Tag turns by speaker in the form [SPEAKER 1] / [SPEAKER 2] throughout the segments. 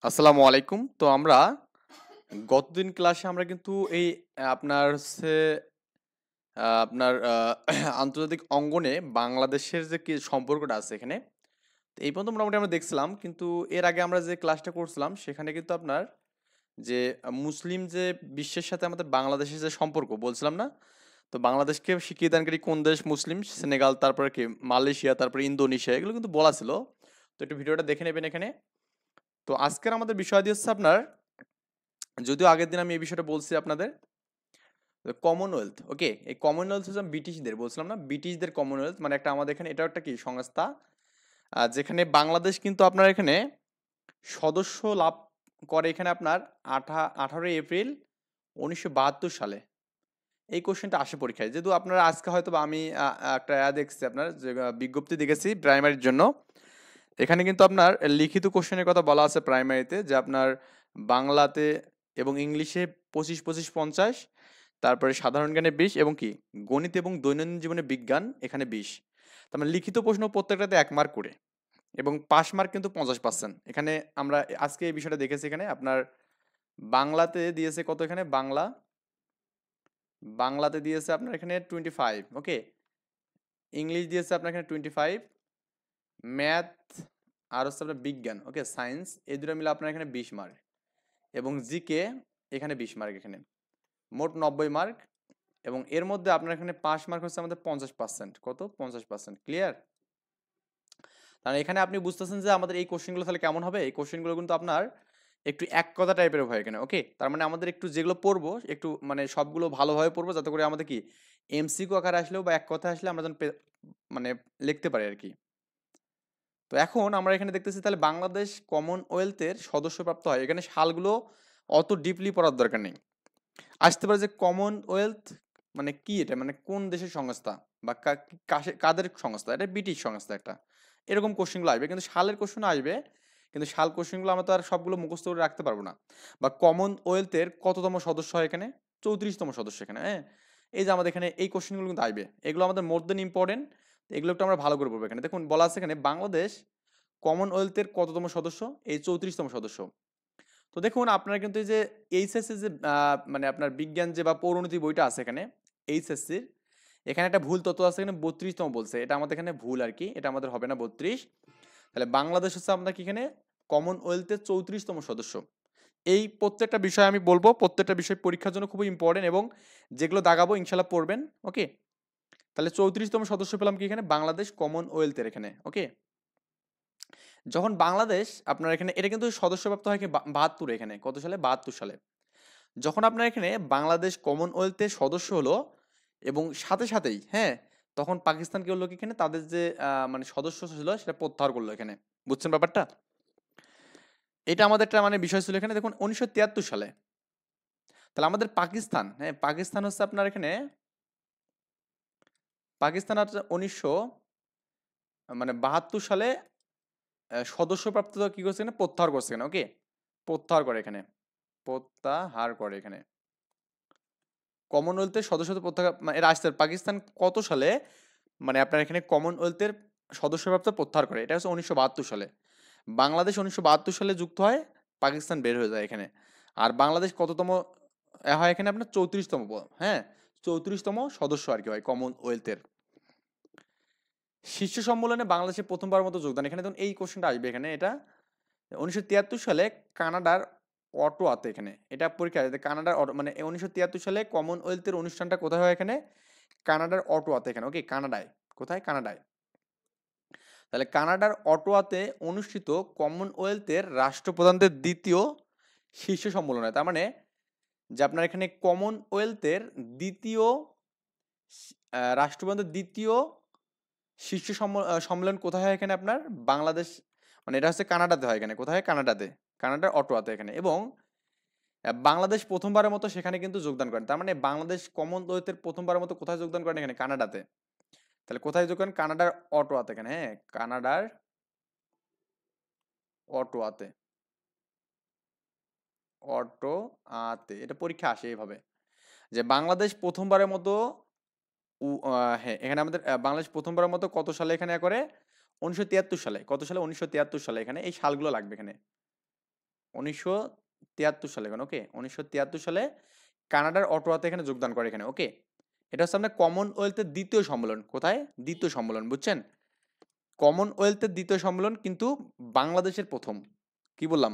[SPEAKER 1] আসসালামু আলাইকুম। তো আমরা গতদিন ক্লাসে আমরা কিন্তু এই আপনার হচ্ছে আপনার আন্তর্জাতিক অঙ্গনে বাংলাদেশের যে কি সম্পর্কটা আছে এখানে, তো এই পর্যন্ত মোটামুটি আমরা দেখছিলাম। কিন্তু এর আগে আমরা যে ক্লাসটা করছিলাম সেখানে কিন্তু আপনার যে মুসলিম যে বিশ্বের সাথে আমাদের বাংলাদেশের যে সম্পর্ক বলছিলাম না? তো বাংলাদেশকে স্বীকৃতিদানকারী কোন দেশ মুসলিম? সেনেগাল, তারপরে কি মালয়েশিয়া, তারপরে ইন্দোনেশিয়া এগুলো কিন্তু বলা ছিল। তো একটু ভিডিওটা দেখে নেবেন এখানে। তো আজকের আমাদের বিষয় হচ্ছে আপনার যদিও আগের দিন আমি এই বিষয়টা বলছি আপনাদের কমনওয়েলথ। ওকে, এই কমনওয়েলথ হচ্ছে ব্রিটিশদের বলছিলাম না, ব্রিটিশদের কমনওয়েলথ মানে একটা আমাদের এখানে এটাও একটা কি সংস্থা, যেখানে বাংলাদেশ কিন্তু আপনার এখানে সদস্য লাভ করে এখানে আপনার 18 এপ্রিল 1972 সালে। এই কোশ্চেনটা আসে পরীক্ষায়, যেহেতু আপনারা আজকে হয়তো বা আমি একটা দেখছি আপনার যে বিজ্ঞপ্তি দেখেছি প্রাইমারির জন্য। এখানে কিন্তু আপনার লিখিত কোশ্চেনের কথা বলা আছে প্রাইমারিতে, যে আপনার বাংলাতে এবং ইংলিশে 25-25-50, তারপরে সাধারণ জ্ঞানে 20 এবং কি গণিত এবং দৈনন্দিন জীবনে বিজ্ঞান এখানে 20। তার মানে লিখিত প্রশ্ন প্রত্যেকটাতে 1 মার্ক করে এবং পাস মার্ক কিন্তু 50%। এখানে আমরা আজকে এই বিষয়টা দেখেছি। এখানে আপনার বাংলাতে দিয়েছে কত, এখানে বাংলাতে দিয়েছে আপনার এখানে 25। ওকে, ইংলিশ দিয়েছে আপনার এখানে 25, ম্যাথ আর হচ্ছে আপনার বিজ্ঞান, ওকে সায়েন্স, এই দুটো মিলে আপনার এখানে 20 মার্ক এবং জিকে এখানে 20 মার্ক, এখানে মোট 90 মার্ক। এবং এর মধ্যে আপনার এখানে পাস মার্ক হচ্ছে আমাদের 50%। কত? 50%। ক্লিয়ার? তাহলে এখানে আপনি বুঝতেছেন যে আমাদের এই কোশ্চেনগুলো তাহলে কেমন হবে। এই কোশ্চেনগুলো কিন্তু আপনার একটু এক কথা টাইপের হয় এখানে। ওকে, তার মানে আমাদের একটু যেগুলো পড়বো একটু মানে সবগুলো ভালোভাবে পড়বো, যাতে করে আমাদের কি এমসিকিউ আকারে আসলেও বা এক কথা আসলে আমরা যেন মানে লিখতে পারি আর কি। তো এখন আমরা এখানে দেখতেছি তাহলে বাংলাদেশ কমনওয়েলথের সদস্যপ্রাপ্ত হয়, এখানে সালগুলো অত ডিপলি পড়ার দরকার নেই। আসতে পারে যে কমনওয়েলথ মানে কি, এটা মানে কোন দেশের সংস্থা বা কাদের সংস্থা, এটা ব্রিটিশ সংস্থা একটা, এরকম কোশ্চেনগুলো আসবে। কিন্তু সালের কোশ্চেন আসবে, কিন্তু সাল কোশ্চেনগুলো আমরা তো আর সবগুলো মুখস্থ করে রাখতে পারবো না। বা কমনওয়েলথের কততম সদস্য হয় এখানে? 34তম সদস্য এখানে। হ্যাঁ, এই যে আমাদের এখানে এই কোশ্চেনগুলো কিন্তু আসবে, এগুলো আমাদের মোর দেন ইম্পর্টেন্ট। এগুলো একটু আমরা ভালো করে পড়বো। এখানে দেখুন বলা আছে এখানে বাংলাদেশ কমনওয়েলথের কততম সদস্য? এই 34তম সদস্য। তো দেখুন আপনারা কিন্তু এই যে এইচএসসি যে মানে আপনার বিজ্ঞান যে বা পৌরনীতি বইটা আছে এখানে এইচএসসির, এখানে একটা ভুল তথ্য আছে, এখানে 32তম বলছে, এটা আমাদের এখানে ভুল আর কি, এটা আমাদের হবে না 32। তাহলে বাংলাদেশ হচ্ছে আপনার কি এখানে কমনওয়েলথের 34তম সদস্য। এই প্রত্যেকটা বিষয় আমি বলবো, প্রত্যেকটা বিষয় পরীক্ষার জন্য খুবই ইম্পর্টেন্ট এবং যেগুলো দাগাবো ইনশাল্লাহ পড়বেন। ওকে, তাহলে 34তম সদস্য পেলাম কি এখানে বাংলাদেশ কমনওয়েলথের এখানে। ওকে, যখন বাংলাদেশ আপনার এখানে এটা কিন্তু সদস্যপ্রাপ্ত হয় কি 72, এখানে কত সালে? 72 সালে। যখন আপনার এখানে বাংলাদেশ কমনওয়েলথের সদস্য হলো এবং সাথে সাথেই হ্যাঁ, তখন পাকিস্তান কি হলো কি এখানে তাদের যে মানে সদস্য ছিল সেটা প্রত্যাহার করলো এখানে। বুঝছেন ব্যাপারটা? এটা আমাদের একটা মানে বিষয় ছিল এখানে। দেখুন 1973 সালে, তাহলে আমাদের পাকিস্তান, হ্যাঁ পাকিস্তান হচ্ছে আপনার এখানে পাকিস্তান হচ্ছে 1972 সালে সদস্যপ্রাপ্ত কি করছে এখানে? প্রত্যাহার করছে এখানে। ওকে, প্রত্যাহার করে এখানে, প্রত্যাহার করে এখানে কমনওয়েলথের সদস্যত্ব প্রত্যাহার মানে এরা আসছে। পাকিস্তান কত সালে মানে আপনার এখানে কমনওয়েলথের সদস্যপ্রাপ্ত প্রত্যাহার করে? এটা হচ্ছে 1972 সালে। বাংলাদেশ 1972 সালে যুক্ত হয়, পাকিস্তান বের হয়ে যায় এখানে। আর বাংলাদেশ কততম হয় এখানে? আপনার 34তম। হ্যাঁ, 34তম সদস্য আর কি হয় কমনওয়েলথের। শীর্ষ সম্মেলনে বাংলাদেশের প্রথমবার মতো যোগদান, এখানে দেখুন এই কোশ্চেনটা আসবে এখানে। এটা 1973 সালে কানাডার অটোয়াতে, এখানে এটা পরীক্ষা আছে কানাডার মানে 1973 সালে কমনওয়েলথের অনুষ্ঠানটা কোথায় হয়? এখানে কানাডার অটোয়াতে এখানে। ওকে, কানাডায়। কোথায়? কানাডায়। তাহলে কানাডার অটোয়াতে অনুষ্ঠিত কমনওয়েলথের রাষ্ট্রপ্রধানদের দ্বিতীয় শীর্ষ সম্মেলন হয়। তার মানে যে আপনার এখানে কমনওয়েলথের দ্বিতীয় রাষ্ট্রপ্রধানদের দ্বিতীয় শীর্ষ সম্মেলন কোথায় হয়? এখানে আপনার বাংলাদেশ মানে এটা হচ্ছে কানাডাতে হয়। এখানে কোথায়? কানাডাতে, কানাডার অটোয়াতে এখানে। এবং বাংলাদেশ প্রথমবারের মতো সেখানে কিন্তু যোগদান করেন। তার মানে বাংলাদেশ কমনওয়েলথের প্রথমবারের মতো কোথায় যোগদান করেন? এখানে কানাডাতে। তাহলে কোথায় যোগদান? কানাডার অটোয়াতে এখানে। হ্যাঁ, কানাডার অটোয়াতে, অটোয়াতে এটা পরীক্ষা আসে এইভাবে যে বাংলাদেশ প্রথমবারের মতো হ্যাঁ এখানে আমাদের বাংলাদেশ প্রথমবারের মতো কত সালে এখানে করে? 1973 সালে। কত সালে? 1973 সালে। এখানে এই সালগুলো লাগবে এখানে। 1973 সালে এখানে, ওকে 1973 সালে কানাডার অটোয়াতে এখানে যোগদান করে এখানে, ওকে। এটা হচ্ছে আপনার কমনওয়েলথের দ্বিতীয় সম্মেলন। কোথায়? দ্বিতীয় সম্মেলন, বুঝছেন? কমনওয়েলথের দ্বিতীয় সম্মেলন, কিন্তু বাংলাদেশের প্রথম। কি বললাম?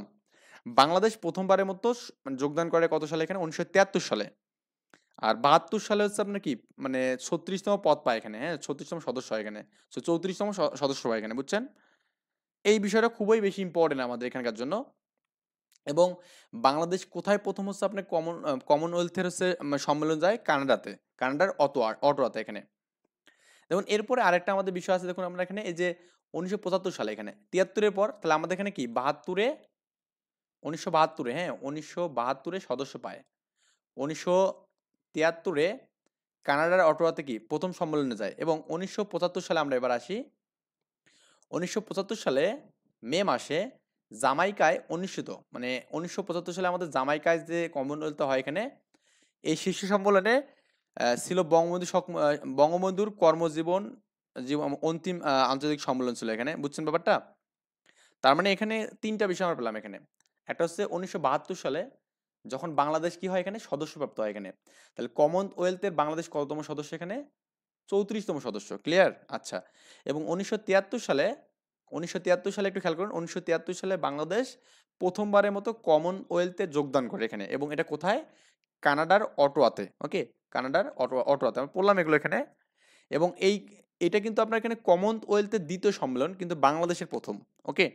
[SPEAKER 1] বাংলাদেশ প্রথমবারের মতো মানে যোগদান করে কত সালে এখানে? 1973 সালে। আর 72 সালে হচ্ছে আপনার কি মানে 36তম পদ পায় এখানে, হ্যাঁ 36তম সদস্য হয় এখানে, 34তম সদস্য হয় এখানে, বুঝছেন? এই বিষয়টা খুবই বেশি ইম্পর্টেন্ট আমাদের এখানকার জন্য। এবং বাংলাদেশ কোথায় প্রথম হচ্ছে আপনার কমনওয়েলথের হচ্ছে সম্মেলন যায়? কানাডাতে, কানাডার অটোয়াতে এখানে। দেখুন এরপরে আরেকটা আমাদের বিষয় আছে, দেখুন আমরা এখানে এই যে 1975 সালে এখানে 73-এর পর তাহলে আমাদের এখানে কি 72-এ 1972-এ, হ্যাঁ 1972-এ সদস্য পায়। 1973-এ কানাডার অটোয়াতে কি প্রথম সম্মেলনে যায়। এবং 1975 সালে আমরা এবার আসি, 1975 সালে মে মাসে জামাইকায় অনুষ্ঠিত, মানে 1975 সালে আমাদের জামাইকায় যে কমনওয়েলথ হয় এখানে, এই শীর্ষ সম্মেলনে ছিল বঙ্গবন্ধুর কর্মজীবন অন্তিম আন্তর্জাতিক সম্মেলন ছিল এখানে, বুঝছেন ব্যাপারটা? তার মানে এখানে তিনটা বিষয় আমরা পেলাম এখানে। একটা হচ্ছে 1972 সালে যখন বাংলাদেশ কি হয় এখানে সদস্যপ্রাপ্ত হয় এখানে, তাহলে কমনওয়েলথের বাংলাদেশ কততম সদস্য এখানে? 34তম সদস্য, ক্লিয়ার? আচ্ছা। এবং 1973 সালে একটু খেয়াল করুন, 1973 সালে বাংলাদেশ প্রথমবারের মতো কমনওয়েলথে যোগদান করে এখানে, এবং এটা কোথায়? কানাডার অটোয়াতে, ওকে কানাডার অটোয়াতে আমি পড়লাম এগুলো এখানে। এবং এটা কিন্তু আপনার এখানে কমনওয়েলথের দ্বিতীয় সম্মেলন, কিন্তু বাংলাদেশের প্রথম, ওকে।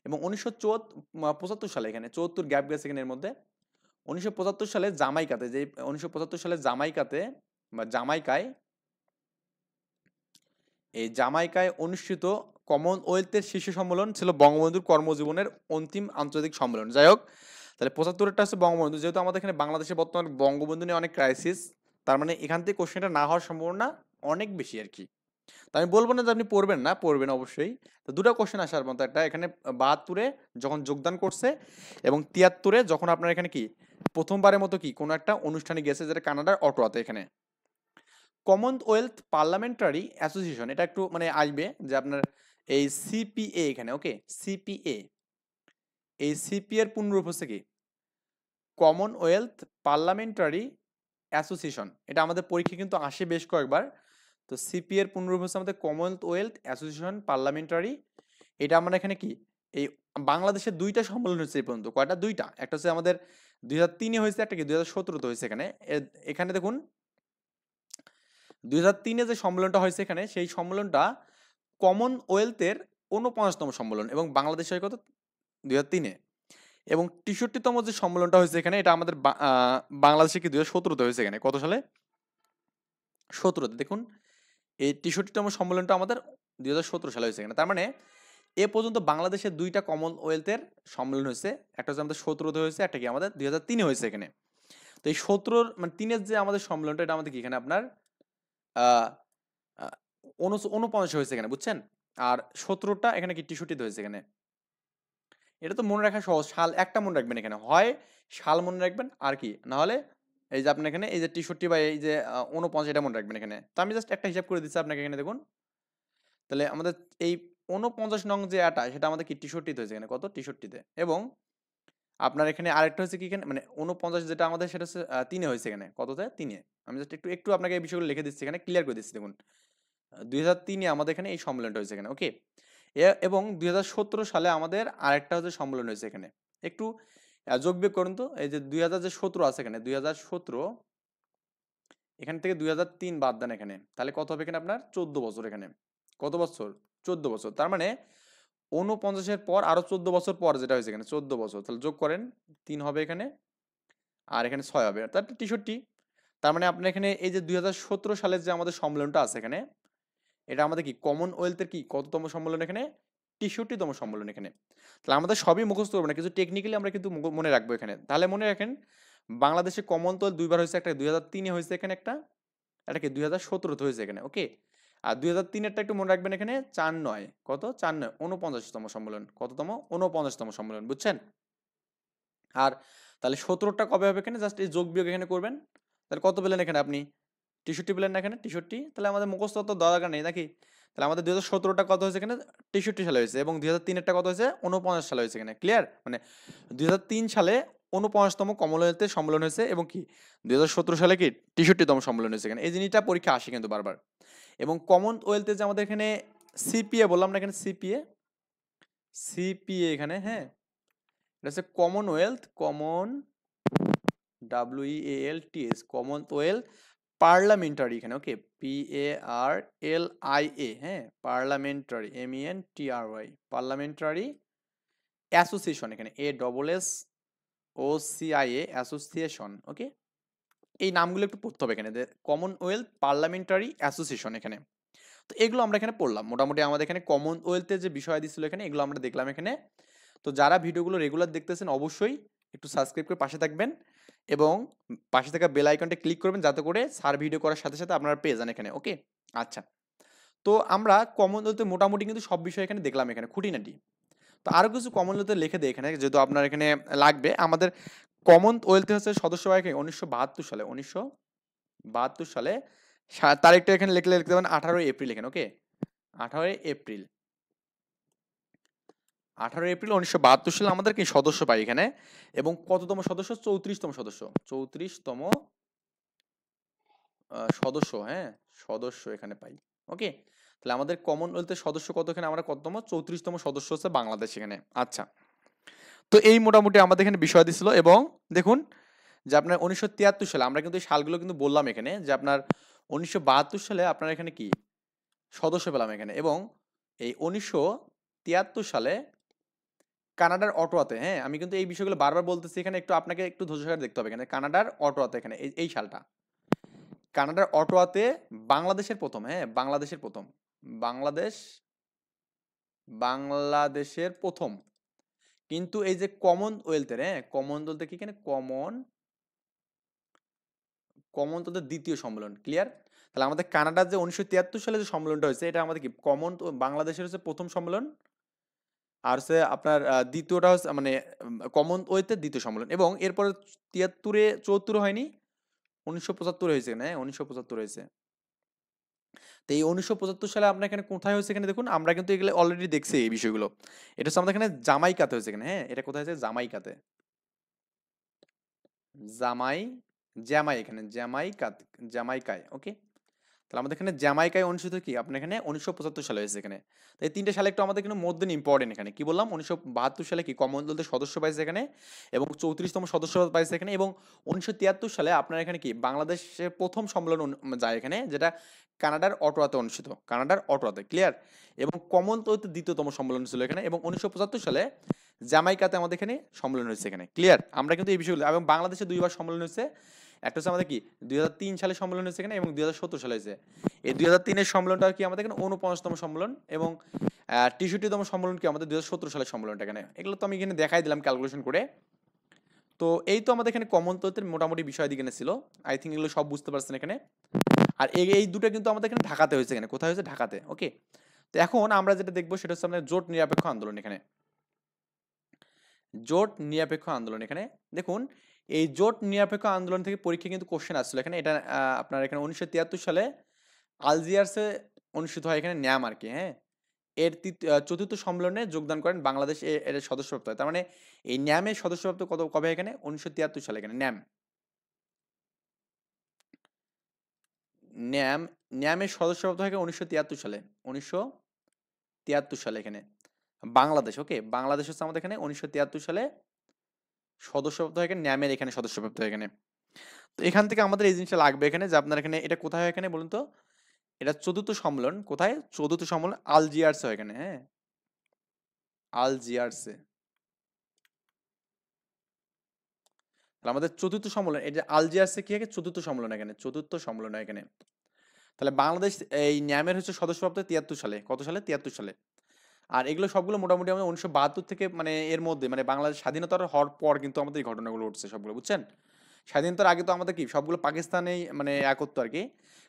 [SPEAKER 1] এবং 1975 সালে এখানে 74 গ্যাপ গেছে এখানে এর মধ্যে। 1975 সালে জামাইকাতে, যে 1975 সালে জামাইকাতে বা জামাইকায়, এই জামাইকায় অনুষ্ঠিত কমনওয়েলথের শীর্ষ সম্মেলন ছিল বঙ্গবন্ধুর কর্মজীবনের অন্তিম আন্তর্জাতিক সম্মেলন। যাই হোক, তাহলে 75-টা হচ্ছে বঙ্গবন্ধু, যেহেতু আমাদের এখানে বাংলাদেশে বর্তমানে বঙ্গবন্ধু নিয়ে অনেক ক্রাইসিস, তার মানে এখান থেকে কোশ্চেনটা না হওয়ার সম্ভাবনা অনেক বেশি আর কি। তো আমি বলবো না যে আপনি পড়বেন না, পড়বেন অবশ্যই। তো দুটো কোশ্চেন আসার মতো, একটা এখানে 72-এ যখন যোগদান করছে, এবং 73-এ যখন আপনার এখানে কি প্রথমবারের মতো কি কোনো একটা অনুষ্ঠানে গেছে, যেটা কানাডার অটোয়াতে এখানে। কমনওয়েলথ পার্লামেন্টারি অ্যাসোসিয়েশন, এটা একটু মানে আসবে যে আপনার এই সিপিএ এখানে, ওকে সিপিএ, এই সিপিএ এর পূর্ণরূপ হচ্ছে কি কমনওয়েলথ পার্লামেন্টারি অ্যাসোসিয়েশন। এটা আমাদের পরীক্ষা কিন্তু আসে বেশ কয়েকবার। তো সিপিএ এর পূর্ণরূপ হচ্ছে আমাদের কমনওয়েলথ অ্যাসোসিয়েশন পার্লামেন্টারি। এটা আমরা এখানে কি এই বাংলাদেশের দুইটা সম্মেলন হচ্ছে এই পর্যন্ত, কয়টা? দুইটা। একটা হচ্ছে আমাদের 2003-এ হয়েছে, একটা কি 2017-তে হয়েছে এখানে। এখানে দেখুন 2003-এ যে সম্মেলনটা হয়েছে এখানে, সেই সম্মেলনটা কমনওয়েলথের 49তম সম্মেলন, এবং বাংলাদেশ হয় কত? 2003-এ। এবং 63তম যে সম্মেলনটা হয়েছে এখানে, এটা আমাদের বাংলাদেশে কি 2017-তে হয়েছে এখানে। কত সালে? 17-তে। দেখুন এই 63তম সম্মেলনটা আমাদের 2017 সালে হয়েছে এখানে। তার মানে এ পর্যন্ত বাংলাদেশের দুইটা কমনওয়েলথের সম্মেলন হয়েছে, একটা হচ্ছে আমাদের 17-তে হয়েছে, একটা কি আমাদের 2003-এ হয়েছে এখানে। তো এই 17 মানে 3-এর যে আমাদের সম্মেলনটা, এটা আমাদের কি এখানে আপনার আহ 49 হয়েছে এখানে, বুঝছেন? আর 17টা এখানে কি 63-তে হয়েছে এখানে। এটা তো মনে রাখা সহজ, সাল একটা মনে রাখবেন এখানে, হয় সাল মনে রাখবেন, আর কি না হলে এই যে আপনার এখানে এই যে 63 বা এই যে 49, এটা মনে রাখবেন এখানে। তো আমি জাস্ট একটা হিসাব করে দিচ্ছি আপনাকে এখানে, দেখুন তাহলে আমাদের এই 49 নং যে আটা, সেটা আমাদের কি 63-তে হয়েছে এখানে, কত? 63-তে। এবং আপনার এখানে আরেকটা হচ্ছে কি এখানে মানে 49 যেটা আমাদের, সেটা হচ্ছে 3-এ হয়েছে এখানে, কততে? 3-এ। আমি জাস্ট একটু একটু আপনাকে এই বিষয়গুলো লিখে দিচ্ছি এখানে, ক্লিয়ার করে দিচ্ছি। দেখুন 2003-এ আমাদের এখানে এই সম্মেলনটা হয়েছে এখানে, ওকে। এবং 2017 সালে আমাদের আরেকটা হচ্ছে সম্মেলন হয়েছে এখানে। একটু যোগ বিয়োগ করুন তো, এই যে 2017 আছে এখানে, 2017 এখান থেকে 2003 বাদ দেন এখানে, তাহলে কত হবে এখানে আপনার? 14 বছর এখানে। কত বছর? 14 বছর। তার মানে 49-এর পর আরো 14 বছর পর যেটা হয়েছে এখানে, 14 বছর, তাহলে যোগ করেন, 3 হবে এখানে, আর এখানে 6 হবে, তার 63। তার মানে আপনার এখানে এই যে 2017 সালের যে আমাদের সম্মেলনটা আছে এখানে, এটা আমাদের কি কমনওয়েলথের কি কততম সম্মেলন এখানে? 63তম সম্মেলন এখানে। তাহলে আমাদের সবই মুখস্থ করবো না, কিছু টেকনিক্যালি আমরা কিন্তু মনে রাখবো এখানে। তাহলে মনে রাখেন বাংলাদেশে কমনওয়েলথ দুইবার হয়েছে, একটা 2003-এ হয়েছে এখানে, একটা এটা কি 2017-তে হয়েছে এখানে, ওকে। আর 2003-এরটা একটু মনে রাখবেন এখানে, 4-9 কত? 4-9 49তম সম্মেলন, কততম? 49তম সম্মেলন, বুঝছেন? আর তাহলে 17টা কবে হবে এখানে? জাস্ট এই যোগ বিয়োগ এখানে করবেন, তাহলে কত পেলেন এখানে আপনি? 63 পেলেন না এখানে? 63। তাহলে আমাদের মুখস্থ তো দরকার নেই নাকি? তাহলে আমাদের 2017টা কত হয়েছে এখানে 63 সালে হয়েছে এবং 2003এরটা কত হয়েছে 49 সালে হয়েছে এখানে ক্লিয়ার মানে 2003 সালে 49তম কমনওয়েলথের সম্মেলন হয়েছে এবং কি 2017 সালে কি 63তম সম্মেলন হয়েছে এখানে এই জিনিসটা পরীক্ষা আসে কিন্তু বারবার এবং কমনওয়েলথে যে আমাদের এখানে সিপিএ বললাম না এখানে সিপিএ এখানে হ্যাঁ এটা হচ্ছে কমনওয়েলথ WEALTH কমনওয়েলথ পার্লামেন্টারি এখানে ওকে PARLIA হ্যাঁ পার্লামেন্টারি MENTRY পার্লামেন্টারি অ্যাসোসিয়েশন এখানে ASSOCIA অ্যাসোসিয়েশন ওকে এই নামগুলো একটু পড়তে হবে এখানে কমনওয়েলথ পার্লামেন্টারি অ্যাসোসিয়েশন এখানে তো এগুলো আমরা এখানে পড়লাম মোটামুটি আমাদের এখানে কমনওয়েলথের যে বিষয় দিছিল এখানে এগুলো আমরা দেখলাম এখানে তো যারা ভিডিওগুলো রেগুলার দেখতেছেন অবশ্যই একটু সাবস্ক্রাইব করে পাশে থাকবেন এবং পাশে থাকা বেল আইকনটা ক্লিক করবেন যাতে করে স্যার ভিডিও করার সাথে সাথে আপনারা পেয়ে যান এখানে ওকে আচ্ছা তো আমরা কমনওয়েলথে মোটামুটি কিন্তু সব বিষয় এখানে দেখলাম এখানে খুঁটিনাটি তো আরও কিছু কমনওয়েলথে লিখে দেয় এখানে যেহেতু আপনার এখানে লাগবে আমাদের কমনওয়েলথে হচ্ছে সদস্য হয় 1972 সালে তারিখটা এখানে লিখতে পারেন 18 এপ্রিল এখানে ওকে 18 এপ্রিল 1972 সালে আমাদের কি সদস্য পাই এখানে এবং কততম সদস্য 34তম সদস্য 34তম সদস্য হ্যাঁ সদস্য এখানে পাই ওকে তাহলে আমাদের কমনওয়েলথের সদস্য কত এখানে আমরা কততম 34তম সদস্য হচ্ছে বাংলাদেশ এখানে আচ্ছা তো এই মোটামুটি আমাদের এখানে বিষয় দিছিল এবং দেখুন যে আপনার 1973 সালে আমরা কিন্তু এই সালগুলো কিন্তু বললাম এখানে যে আপনার 1972 সালে আপনার এখানে কি সদস্য পেলাম এখানে এবং এই 1973 সালে কানাডার অটোয়াতে হ্যাঁ আমি কিন্তু এই বিষয়গুলো বারবার বলতেছি এখানে একটু আপনাকে একটু ধৈর্য সহকারে দেখতে হবে এখানে কানাডার অটোয়াতে এখানে এই সালটা কানাডার অটোয়াতে বাংলাদেশের প্রথম হ্যাঁ বাংলাদেশের প্রথম কিন্তু এই যে কমনওয়েলথের হ্যাঁ কমনওয়েলথে কি এখানে কমনওয়েলথের দ্বিতীয় সম্মেলন ক্লিয়ার তাহলে আমাদের কানাডার যে 1973 সালে যে সম্মেলনটা হয়েছে এটা আমাদের কি বাংলাদেশের হচ্ছে প্রথম সম্মেলন আর হচ্ছে আপনার দ্বিতীয়টা হচ্ছে মানে কমনওয়েলথের দ্বিতীয় সম্মেলন এবং এরপরে 74 হয়নি 1975 হয়েছে না 1975 হয়েছে তো এই 1975 সালে আপনার এখানে কোথায় হয়েছে এখানে দেখুন আমরা কিন্তু এগুলো অলরেডি দেখছি এই বিষয়গুলো এটা হচ্ছে আমাদের এখানে জামাইকাতে হয়েছে এখানে হ্যাঁ এটা কোথায় হয়েছে জামাইকাতে এখানে জামাইকায় ওকে তাহলে আমাদের এখানে জামাইকায় অনুষ্ঠিত কি আপনার এখানে 1975 সালে হয়েছে এখানে তো এই তিনটে সালে একটু আমাদের কিন্তু মধ্যে ইম্পর্টেন্ট এখানে কি বললাম 1972 সালে কি কমনওয়েলথের সদস্য পাইছে এখানে এবং 34তম সদস্য পাইছে এখানে এবং 1973 সালে আপনার এখানে কি বাংলাদেশের প্রথম সম্মেলন যায় এখানে যেটা কানাডার অটোয়াতে অনুষ্ঠিত ক্লিয়ার এবং কমনওয়েলথের দ্বিতীয়তম সম্মেলন ছিল এখানে এবং 1975 সালে জামাইকাতে আমাদের এখানে সম্মেলন হয়েছে এখানে ক্লিয়ার আমরা কিন্তু এই বিষয়গুলো এবং বাংলাদেশে দুইবার সম্মেলন হয়েছে একটা হচ্ছে আমাদের কি 2003 সালে সম্মেলন হয়েছে এখানে এবং 2017 সালে হয়েছে এই 2003-এর সম্মেলনটা কি আমাদের এখানে 49তম সম্মেলন এবং 63তম সম্মেলন কি আমাদের 2017 সালের সম্মেলনটা এখানে এগুলো তো আমি এখানে দেখাই দিলাম ক্যালকুলেশন করে তো এই তো আমাদের এখানে কমনওয়েলথের মোটামুটি বিষয় দিকে ছিল আই থিঙ্ক এগুলো সব বুঝতে পারছেন এখানে আর এই দুটো কিন্তু আমাদের এখানে ঢাকাতে হয়েছে এখানে কোথায় হয়েছে ঢাকাতে ওকে তো এখন আমরা যেটা দেখবো সেটা হচ্ছে আমাদের জোট নিরপেক্ষ আন্দোলন এখানে দেখুন এই জোট নিরপেক্ষ আন্দোলন থেকে পরীক্ষা কিন্তু কোশ্চেন আসছিল এখানে এটা আপনার এখানে 1973 সালে আলজিয়ার্সে অনুষ্ঠিত হয় এখানে ন্যাম আর কি হ্যাঁ এর চতুর্থ সম্মেলনে যোগদান করেন বাংলাদেশ এর সদস্যপ্রাপ্ত হয় তার মানে এই ন্যামের সদস্যপ্রাপ্ত কবে এখানে 1973 সালে এখানে ন্যামের সদস্যপ্রাপ্ত হয় 1973 সালে 1973 সালে এখানে বাংলাদেশ ওকে বাংলাদেশ হচ্ছে আমাদের এখানে 1973 সালে সদস্যপ্রাপ্ত হয় ন্যামের এখানে সদস্যপ্রাপ্ত হয় এখানে তো এখান থেকে আমাদের এই জিনিসটা লাগবে এখানে যে আপনার এখানে এটা কোথায় হয় এখানে বলুন তো এটা চতুর্থ সম্মেলন কোথায় চতুর্থ সম্মেলন আলজিয়ার্সে হয় এখানে হ্যাঁ আলজিয়ার্সে তাহলে আমাদের চতুর্থ সম্মেলন এটা আলজিয়ার্সে কি হয় চতুর্থ সম্মেলন চতুর্থ সম্মেলন হয় এখানে তাহলে বাংলাদেশ এই ন্যামের হচ্ছে সদস্যপ্রাপ্ত 73 সালে কত সালে 73 সালে আর এগুলো সবগুলো মোটামুটি আমাদের 1972 থেকে মানে এর মধ্যে মানে বাংলাদেশ স্বাধীনতার হওয়ার পর কিন্তু আমাদের এই ঘটনাগুলো ঘটছে সবগুলো বুঝছেন স্বাধীনতার আগে তো আমাদের কি সবগুলো পাকিস্তানেই মানে এক করতো আর কি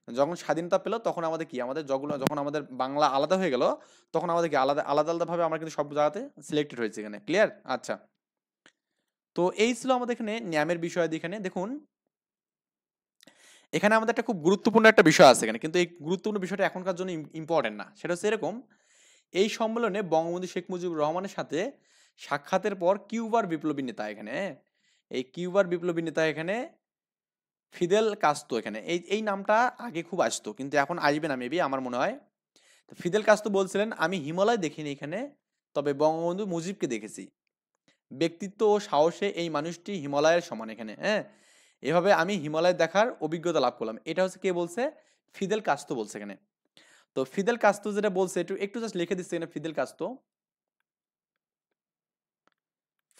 [SPEAKER 1] যখন স্বাধীনতা পেলো তখন আমাদের কি আমাদের যখন আমাদের বাংলা আলাদা হয়ে গেল তখন আমাদের কি আলাদা আলাদা ভাবে আমরা কিন্তু সব জায়গাতে সিলেক্টেড হয়েছে এখানে ক্লিয়ার আচ্ছা তো এই ছিল আমাদের এখানে ন্যামের বিষয় এখানে দেখুন এখানে আমাদের একটা খুব গুরুত্বপূর্ণ একটা বিষয় আছে এখানে, কিন্তু এই গুরুত্বপূর্ণ বিষয়টা এখনকার জন্য ইম্পর্টেন্ট না। সেটা হচ্ছে এরকম, এই সম্মেলনে বঙ্গবন্ধু শেখ মুজিবুর রহমানের সাথে সাক্ষাতের পর কিউবার বিপ্লবী নেতা এখানে, এই কিউবার বিপ্লবী নেতা এখানে ফিদেল কাস্তো, এখানে এই এই নামটা আগে খুব আসতো, কিন্তু এখন আসবে না মেবি, আমার মনে হয়। তো ফিদেল কাস্তো বলছিলেন, আমি হিমালয় দেখিনি এখানে, তবে বঙ্গবন্ধু মুজিবকে দেখেছি। ব্যক্তিত্ব ও সাহসে এই মানুষটি হিমালয়ের সমান এখানে, হ্যাঁ। এভাবে আমি হিমালয় দেখার অভিজ্ঞতা লাভ করলাম। এটা হচ্ছে কে বলছে? ফিদেল কাস্তো বলছে এখানে। তো ফিদেল কাস্তো যেটা বলছে, একটু একটু জাস্ট লিখে দিচ্ছে এখানে, ফিদেল কাস্তো,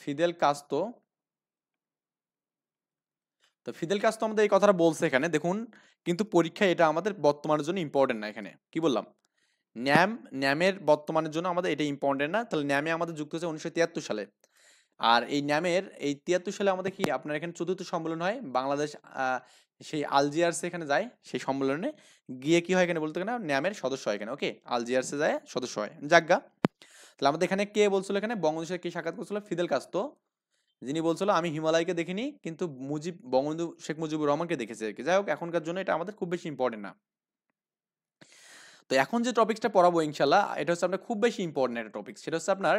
[SPEAKER 1] ফিদেল কাস্তো। তো ফিদেল কাস্তো আমাদের এই কথাটা বলছে এখানে, দেখুন। কিন্তু পরীক্ষায় এটা আমাদের বর্তমানের জন্য ইম্পর্টেন্ট না এখানে, কি বললাম? ন্যামের বর্তমানের জন্য আমাদের এটা ইম্পর্টেন্ট না। তাহলে ন্যামে আমাদের যুক্ত হচ্ছে 1973 সালে। আর এই ন্যামের এই 73 সালে আমাদের কি আপনার এখানে চতুর্থ সম্মেলন হয় বাংলাদেশ, সেই আলজিয়ার্সে এখানে যায়, সেই সম্মেলনে গিয়ে কি হয় এখানে বলতে গেলে ন্যামের সদস্য হয় এখানে, ওকে, আলজিয়ার্সে যায় সদস্য হয়, যাজ্ঞা। তাহলে আমাদের এখানে কে বলছিল, এখানে বঙ্গবন্ধুর কি সাক্ষাৎ করছিল? ফিদেল কাস্তো, যিনি বলছিল আমি হিমালয়কে দেখিনি, কিন্তু বঙ্গবন্ধু শেখ মুজিবুর রহমানকে দেখেছে আর কি। যাই হোক, এখনকার জন্য এটা আমাদের খুব বেশি ইম্পর্টেন্ট না। তো এখন যে টপিকসটা পড়াবো ইনশাল্লাহ, এটা হচ্ছে আপনার খুব বেশি ইম্পর্টেন্ট একটা টপিক। সেটা হচ্ছে আপনার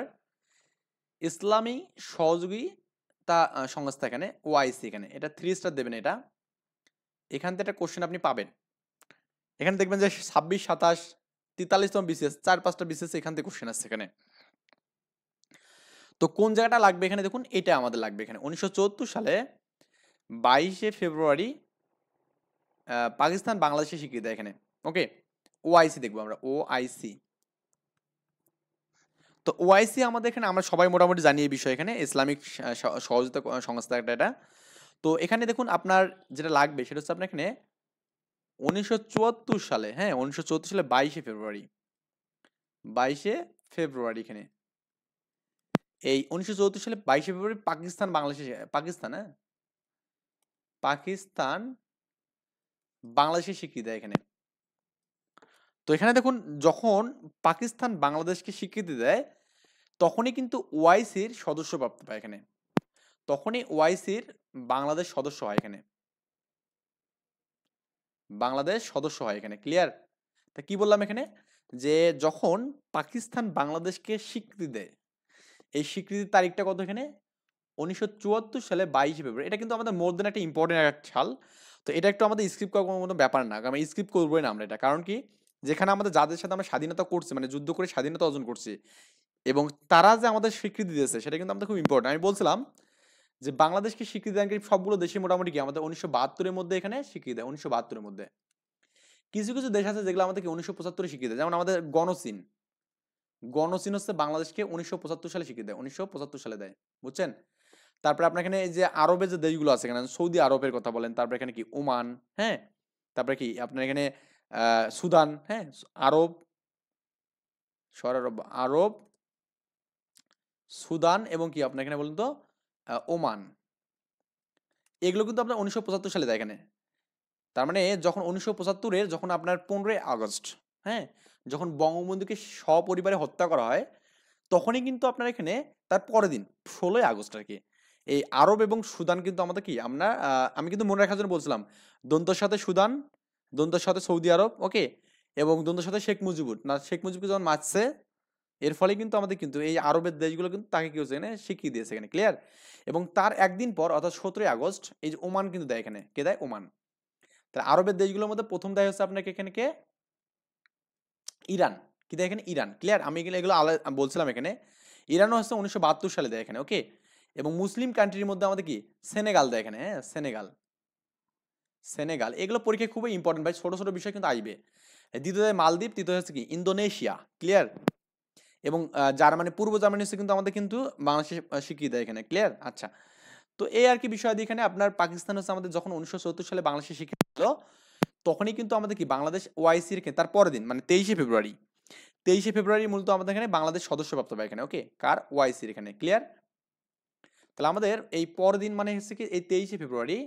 [SPEAKER 1] ইসলামী সহযোগিতা সংস্থা, এখানে ওআইসি, এখানে এটা 3 স্টার দেবেন। এটা এখান থেকে একটা কোশ্চেন আপনি পাবেন। এখানে দেখবেন যে 26, 27, 43তম বিসিএস, 4-5টা বিসিএস এখান থেকে কোশ্চেন আসছে এখানে। তো কোন জায়গাটা লাগবে এখানে দেখুন, এটা আমাদের লাগবে এখানে 1974 সালে 22শে ফেব্রুয়ারি পাকিস্তান বাংলাদেশে স্বীকৃতি দেয় এখানে, ওকে। ওআইসি দেখবো আমরা, ওআইসি। তো ওআইসি আমাদের এখানে আমরা সবাই মোটামুটি জানি এই বিষয়, এখানে ইসলামিক সহযোগিতা সংস্থা একটা এটা। তো এখানে দেখুন আপনার যেটা লাগবে সেটা হচ্ছে আপনার এখানে 1974 সালে, হ্যাঁ 1974 সালে 22শে ফেব্রুয়ারি, 22শে ফেব্রুয়ারি এখানে, এই 1974 সালে 22শে ফেব্রুয়ারি পাকিস্তান বাংলাদেশে, পাকিস্তান, হ্যাঁ পাকিস্তান বাংলাদেশে স্বীকৃতি দেয় এখানে। তো এখানে দেখুন, যখন পাকিস্তান বাংলাদেশকে স্বীকৃতি দেয় তখনই কিন্তু ওআইসির সদস্যপ্রাপ্ত পায় এখানে, তখনই ওআইসির বাংলাদেশ সদস্য হয় এখানে, বাংলাদেশ সদস্য হয় এখানে, ক্লিয়ার? তা কি বললাম এখানে, যে যখন পাকিস্তান বাংলাদেশকে স্বীকৃতি দেয়, এই স্বীকৃতির তারিখটা কত এখানে? 1974 সালে 22শে ফেব্রুয়ারি। এটা কিন্তু আমাদের মোর দেন একটা ইম্পর্টেন্ট একটা সাল। তো এটা একটু আমাদের স্কিপ করার কোনো ব্যাপার না, আমরা স্কিপ করবোই না আমরা এটা। কারণ কি, যেখানে আমাদের যাদের সাথে আমরা স্বাধীনতা করছি, মানে যুদ্ধ করে স্বাধীনতা অর্জন করছি, এবং তারা যে আমাদের স্বীকৃতি দিয়েছে সেটা কিন্তু আমাদের খুব ইম্পর্টেন্ট। আমি বলছিলাম যে বাংলাদেশকে স্বীকৃতি দানকারী সবগুলো দেশই মোটামুটি কি আমাদের 1972-এর মধ্যে এখানে স্বীকৃতি দেয়, 1972-এর মধ্যে। কিছু কিছু দেশ আছে যেগুলো আমাদেরকে 1975-এ স্বীকৃতি দেয়, যেমন আমাদের গণচীন। গণচীন হচ্ছে বাংলাদেশকে 1975 সালে স্বীকৃতি দেয়, 1975 সালে দেয়, বুঝছেন? তারপরে আপনার এখানে এই যে আরবের যে দেশগুলো আছে এখানে, সৌদি আরবের কথা বলেন, তারপরে এখানে কি ওমান, হ্যাঁ, তারপরে কি আপনার এখানে সুদান, হ্যাঁ, আরব, আরব, আরব, সুদান, এবং কি আপনার এখানে বলেন তো ওমান, এগুলো কিন্তু আপনার 1975 সালে দেয় এখানে। তার মানে যখন 1975-এর যখন আপনার 15ই আগস্ট, হ্যাঁ, যখন বঙ্গবন্ধুকে সপরিবারে হত্যা করা হয়, তখনই কিন্তু আপনার এখানে তার পরের দিন 16ই আগস্ট আর কি, এই আরব এবং সুদান কিন্তু আমাদের কি আমরা আমি কিন্তু মনে রাখার জন্য বলছিলাম, দন্তের সাথে সুদান, দন্তের সাথে সৌদি আরব, ওকে, এবং দন্তের সাথে শেখ মুজিবুর না, শেখ মুজিবকে যখন মারছে, এর ফলে কিন্তু আমাদের কিন্তু এই আরবের দেশগুলো কিন্তু তাকে কি হচ্ছে এখানে স্বীকৃতি দিয়েছে এখানে, ক্লিয়ার? এবং তার একদিন পর অর্থাৎ 17ই আগস্ট এই যে ওমান কিন্তু দেয় এখানে, কে দেয়? ওমান। তাহলে আরবের দেশগুলোর মধ্যে প্রথম দেয় হচ্ছে আপনাকে এখানে কে? ইরান। কি দেয় এখানে? Iran, clear? আমি এগুলো এগুলো বলছিলাম এখানে। ইরানও হচ্ছে 1972 সালে দেয় এখানে, ওকে। এবং মুসলিম কান্ট্রির মধ্যে আমাদের কি সেনেগাল দেয় এখানে, হ্যাঁ সেনেগাল, সেনেগাল। এগুলো পরীক্ষায় খুবই ইম্পর্টেন্ট ভাই, ছোট ছোট বিষয় কিন্তু আসবে। দ্বিতীয় দেয় মালদ্বীপ, তৃতীয় হচ্ছে কি ইন্দোনেশিয়া, ক্লিয়ার? এবং জার্মানি, পূর্ব জার্মানি হচ্ছে কিন্তু আমাদের কিন্তু বাংলাদেশে স্বীকৃতি দেয় এখানে, ক্লিয়ার? আচ্ছা, তো এই আর কি বিষয় দিয়ে এখানে আপনার পাকিস্তান হচ্ছে আমাদের যখন 1974 সালে বাংলাদেশে স্বীকৃতি দিল, তখনই কিন্তু আমাদের কি বাংলাদেশ ওআইসি র তার পরের দিন মানে 23শে ফেব্রুয়ারি, 23শে ফেব্রুয়ারি মূলত আমাদের এখানে বাংলাদেশ সদস্যপ্রাপ্ত পায় এখানে, ওকে, কার? ওআইসি র এখানে, ক্লিয়ার? তাহলে আমাদের এই পরের দিন মানে হচ্ছে কি এই 23শে ফেব্রুয়ারি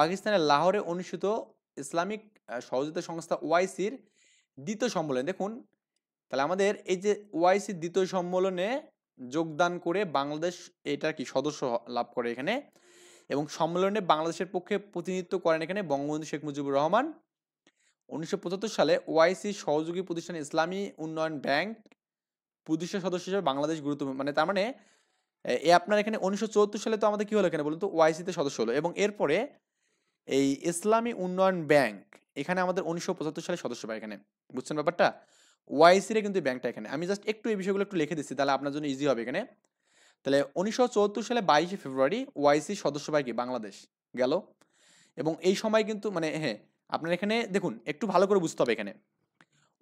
[SPEAKER 1] পাকিস্তানের লাহোরে অনুষ্ঠিত ইসলামিক সহযোগিতা সংস্থা ওআইসির দ্বিতীয় সম্মেলন, দেখুন। তাহলে আমাদের এই যে ওআইসির দ্বিতীয় সম্মেলনে যোগদান করে বাংলাদেশ এটার কি সদস্য লাভ করে এখানে, এবং সম্মেলনে বাংলাদেশের পক্ষে প্রতিনিধিত্ব করেন এখানে বঙ্গবন্ধু শেখ মুজিবুর রহমান। 1975 সালে ওআইসি সহযোগী প্রতিষ্ঠান ইসলামী উন্নয়ন ব্যাংক প্রতিষ্ঠা সদস্য হিসেবে বাংলাদেশ গুরুত্বপূর্ণ, মানে তার মানে আপনার এখানে 1974 সালে তো আমাদের কি হলো এখানে বলুন তো, ওআইসিতে সদস্য হলো, এবং এরপরে এই ইসলামী উন্নয়ন ব্যাংক এখানে আমাদের 1975 সালে সদস্য পায় এখানে, বুঝছেন ব্যাপারটা? ওআইসি রে কিন্তু ব্যাংকটা এখানে, আমি জাস্ট একটু এই বিষয়গুলো একটু লিখে দিচ্ছি, তাহলে আপনার জন্য ইজি হবে এখানে। তাহলে 1974 সালে 22 ফেব্রুয়ারি ওআইসি সদস্য পায় কি বাংলাদেশ গেল। এবং এই সময় কিন্তু মানে হ্যাঁ, আপনার এখানে দেখুন একটু ভালো করে বুঝতে হবে এখানে।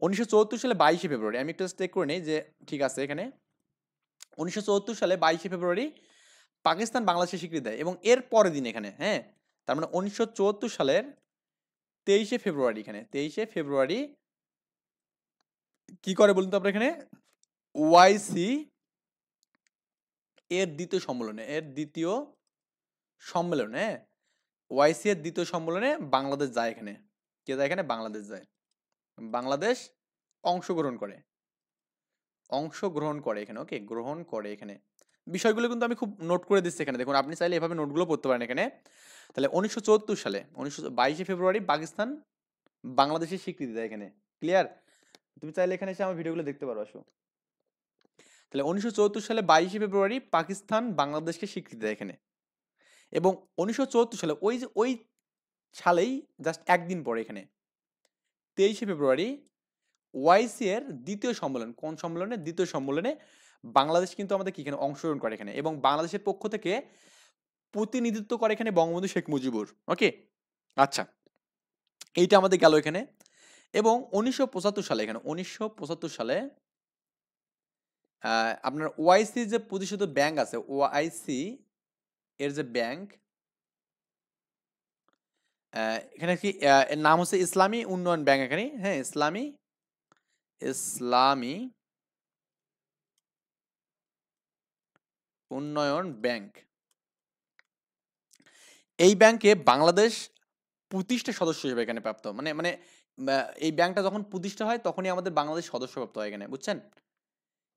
[SPEAKER 1] 1974 সালে 22 ফেব্রুয়ারি, আমি একটু চেক করে নেই যে ঠিক আছে এখানে। 1974 সালে 22 ফেব্রুয়ারি পাকিস্তান বাংলাদেশের স্বীকৃতি দেয়, এবং এর পরের দিন এখানে হ্যাঁ, তার মানে 1974 সালের 23 ফেব্রুয়ারি, এখানে 23 ফেব্রুয়ারি কি করে বলুন তো আপনার এখানে, ওআইসি এর দ্বিতীয় সম্মেলনে, হ্যাঁ, ওআইসি এর দ্বিতীয় সম্মেলনে বাংলাদেশ যায় এখানে। কে যায় এখানে? বাংলাদেশ যায়। বাংলাদেশ অংশগ্রহণ করে এখানে, ওকে, গ্রহণ করে এখানে। বিষয়গুলো কিন্তু আমি খুব নোট করে দিচ্ছি এখানে, দেখুন আপনি চাইলে এভাবে নোটগুলো পড়তে পারেন এখানে। তাহলে 1974 সালে 22 ফেব্রুয়ারি পাকিস্তান বাংলাদেশের স্বীকৃতি দেয় এখানে। ক্লিয়ার? তুমি চাইলে এখানে এসে আমার ভিডিওগুলো দেখতে পারো, আসো। তাহলে 1974 সালে 22 ফেব্রুয়ারি পাকিস্তান বাংলাদেশকে স্বীকৃতি দেয় এখানে। এবং 1974 সালে ওই সালেই জাস্ট একদিন পরে এখানে 23 ফেব্রুয়ারি ওআইসি এর দ্বিতীয় সম্মেলন, কোন সম্মেলনে? দ্বিতীয় সম্মেলনে বাংলাদেশ কিন্তু আমাদের কি এখানে অংশগ্রহণ করে এখানে, এবং বাংলাদেশের পক্ষ থেকে প্রতিনিধিত্ব করে এখানে বঙ্গবন্ধু শেখ মুজিবুর। ওকে, আচ্ছা, এইটা আমাদের গেল এখানে। এবং 1975 সালে এখানে 1975 সালে আপনার ওআইসি যে প্রতিষ্ঠিত ব্যাংক আছে, ওআইসি এর যে ব্যাংক, এখানে কি এর নাম হচ্ছে ইসলামী উন্নয়ন ব্যাংক এখানে, হ্যাঁ, ইসলামী উন্নয়ন ব্যাংক। এই ব্যাংকে বাংলাদেশ প্রতিষ্ঠা সদস্য হিসেবে এখানে প্রাপ্ত, মানে মানে এই ব্যাংকটা যখন প্রতিষ্ঠা হয় তখনই আমাদের বাংলাদেশ সদস্যপ্রাপ্ত হয় এখানে, বুঝছেন?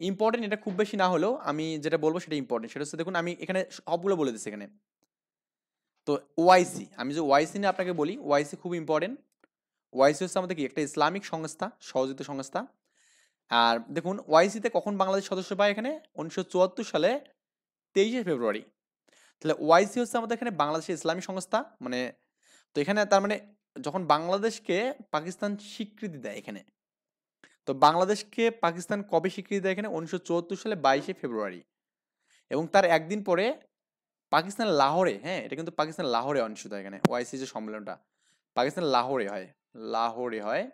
[SPEAKER 1] ইম্পর্টেন্ট, এটা খুব বেশি না হলেও আমি যেটা বলবো সেটা ইম্পর্টেন্ট। সেটা হচ্ছে দেখুন আমি এখানে সবগুলো বলে দিচ্ছি এখানে। তো ওআইসি, আমি যে ওআইসি নিয়ে আপনাকে বলি, ওআইসি খুব ইম্পর্টেন্ট। ওআইসি হচ্ছে আমাদের কি একটা ইসলামিক সংস্থা, সহযোগিতা সংস্থা। আর দেখুন ওআইসিতে কখন বাংলাদেশ সদস্য পায় এখানে? 1974 সালে 23 ফেব্রুয়ারি। তাহলে ওআইসি হচ্ছে আমাদের এখানে বাংলাদেশের ইসলামী সংস্থা, মানে তো এখানে তার মানে যখন বাংলাদেশকে পাকিস্তান স্বীকৃতি দেয় এখানে, তো বাংলাদেশকে পাকিস্তান কবে স্বীকৃতি দেয় এখানে? 1974 সালে 22 ফেব্রুয়ারি। এবং তার একদিন পরে পাকিস্তান লাহোরে, হ্যাঁ, এটা কিন্তু পাকিস্তান লাহোরে অনুষ্ঠিত হয় এখানে, ওআইসি যে সম্মেলনটা পাকিস্তান লাহোরে হয়।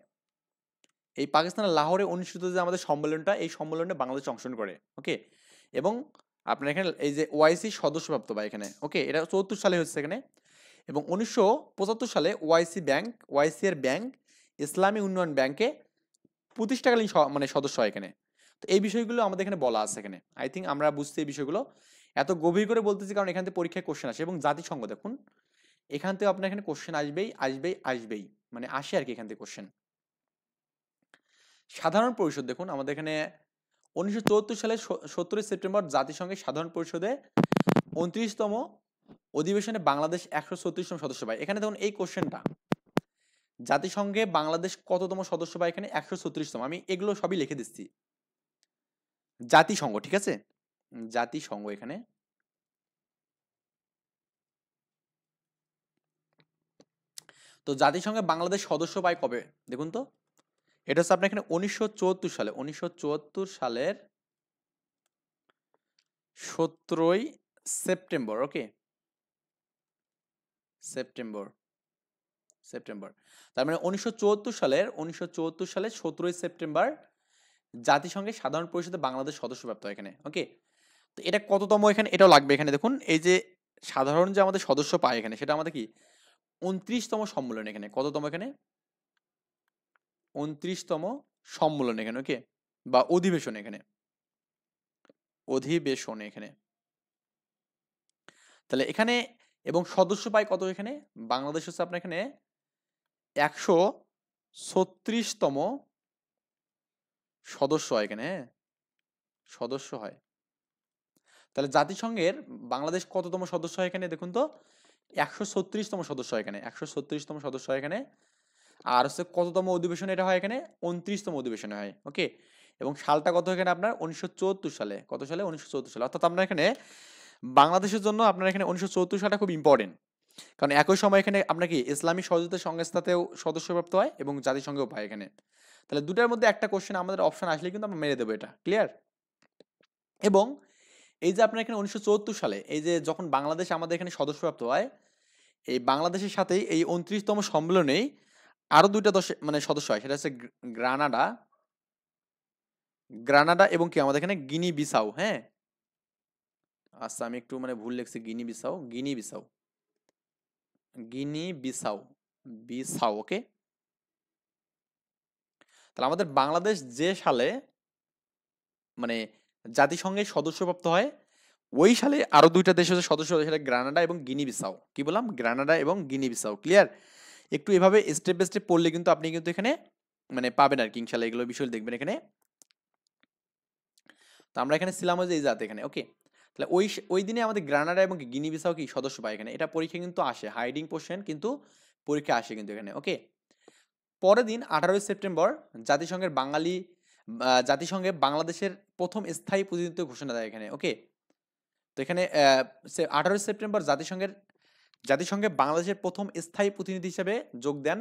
[SPEAKER 1] এই পাকিস্তানের লাহোরে অনুষ্ঠিত যে আমাদের সম্মেলনটা, এই সম্মেলনে বাংলাদেশ অংশগ্রহণ করে, ওকে। এবং আপনার এখানে এই যে ওআইসি সদস্যপ্রাপ্ত বা এখানে, ওকে, এটা 74 সালে হচ্ছে এখানে। এবং 1975 সালে ওআইসি এর ব্যাংক ইসলামী উন্নয়ন ব্যাংকে প্রতিষ্ঠাকালীন মানে সদস্য হয় এখানে। তো এই বিষয়গুলো আমাদের এখানে বলা আছে এখানে, আই থিঙ্ক আমরা বুঝতে এই বিষয়গুলো এত গভীর করে বলতেছি কারণ এখান থেকে পরীক্ষায় কোশ্চেন আসে। এবং জাতিসংঘ দেখুন, এখান থেকে আপনার এখানে কোশ্চেন আসবেই, মানে আসে আর কি এখান থেকে কোশ্চেন। সাধারণ পরিষদ দেখুন আমাদের এখানে 1974 সালে 17 সেপ্টেম্বর জাতিসংঘের সাধারণ পরিষদে 29তম অধিবেশনে বাংলাদেশ 136তম সদস্য পায়। এখানে দেখুন এই কোশ্চেনটা, জাতিসংঘে বাংলাদেশ কততম সদস্য পায় এখানে? 136তম। আমি এগুলো সবই লিখে দিচ্ছি। জাতিসংঘ, ঠিক আছে, জাতিসংঘ এখানে। তো জাতিসংঘে বাংলাদেশ সদস্য পায় কবে দেখুন তো, এটা হচ্ছে আপনার এখানে 1974 সালে, 1974 সালের 17 সেপ্টেম্বর, ওকে, সেপ্টেম্বর। তার মানে 1974 সালের 17 সেপ্টেম্বর জাতিসংঘের সাধারণ পরিষদে বাংলাদেশ সদস্যপ্রাপ্ত এখানে, ওকে। তো এটা কততম এখানে এটাও লাগবে এখানে, দেখুন এই যে সাধারণ যে আমাদের সদস্য পায় এখানে, সেটা আমাদের কি 29তম সম্মেলন এখানে, কততম এখানে? 29তম সম্মেলন এখানে, ওকে, বা অধিবেশন এখানে, এখানে। তাহলে এখানে এবং সদস্য পায় কত এখানে? বাংলাদেশ হচ্ছে আপনার এখানে 136তম সদস্য হয় এখানে, হ্যাঁ, সদস্য হয়। তাহলে জাতিসংঘের বাংলাদেশ কততম সদস্য হয় এখানে দেখুন তো, 136তম সদস্য হয় এখানে, 136তম সদস্য হয় এখানে। আর হচ্ছে কততম অধিবেশন এটা হয় এখানে, 29তম অধিবেশনে হয়। ওকে, এবং সালটা কত এখানে আপনার 1974 সালে, কত সালে 1974 সালে। অর্থাৎ আমরা এখানে বাংলাদেশের জন্য আপনার এখানে 1974 সালটা খুব ইম্পর্টেন্ট, কারণ একই সময় এখানে আপনার কি ইসলামী সহযোগিতা সংস্থাতেও সদস্যপ্রাপ্ত হয় এবং জাতিসংঘেও পায় এখানে। তাহলে দুটার মধ্যে একটা কোশ্চেন আমাদের অপশন আসলে কিন্তু আমরা মেরে দেবো, এটা ক্লিয়ার। এবং এই যে আপনার এখানে 1974 সালে এই যে যখন বাংলাদেশ আমাদের এখানে সদস্যপ্রাপ্ত হয়, এই বাংলাদেশের সাথেই এই 29তম সম্মেলনেই আরো দুইটা মানে সদস্য হয়, সেটা হচ্ছে গ্রানাডা, গ্রানাডা এবং কি আমাদের এখানে গিনি বিসাউ। হ্যাঁ, আচ্ছা আমি একটু মানে ভুল লিখছি, Guinea Bissau, Guinea Bissau, Guinea Bissau, Bissau. Okay, তাহলে আমাদের বাংলাদেশ যে সালে মানে জাতিসংঘের সদস্যপ্রাপ্ত হয়, ওই সালে আরো দুইটা দেশ হচ্ছে সদস্য, সেটা গ্রানাডা এবং গিনি বিসাউ। কি বললাম, গ্রানাডা এবং গিনি বিসাউ, ক্লিয়ার। একটু এভাবে স্টেপ বাই স্টেপ পড়লে কিন্তু আপনি কিন্তু এখানে মানে পাবেন আর কি ইনশাল্লাহ, এগুলো বিষয় দেখবেন এখানে। তো আমরা এখানে ছিলাম ওই যে এই জাত এখানে। ওকে, তাহলে ওই দিনে আমাদের গ্রানাডা এবং গিনি বিসাউ কি সদস্য পায় এখানে, এটা পরীক্ষা কিন্তু আসে, হাইডিং কোশ্চেন কিন্তু পরীক্ষা আসে কিন্তু এখানে। ওকে, পরের দিন 18ই সেপ্টেম্বর জাতিসংঘের জাতিসংঘে বাংলাদেশের প্রথম স্থায়ী প্রতিনিধিত্ব ঘোষণা দেয় এখানে। ওকে, তো এখানে 18ই সেপ্টেম্বর জাতিসংঘে বাংলাদেশের প্রথম স্থায়ী প্রতিনিধি হিসেবে যোগ দেন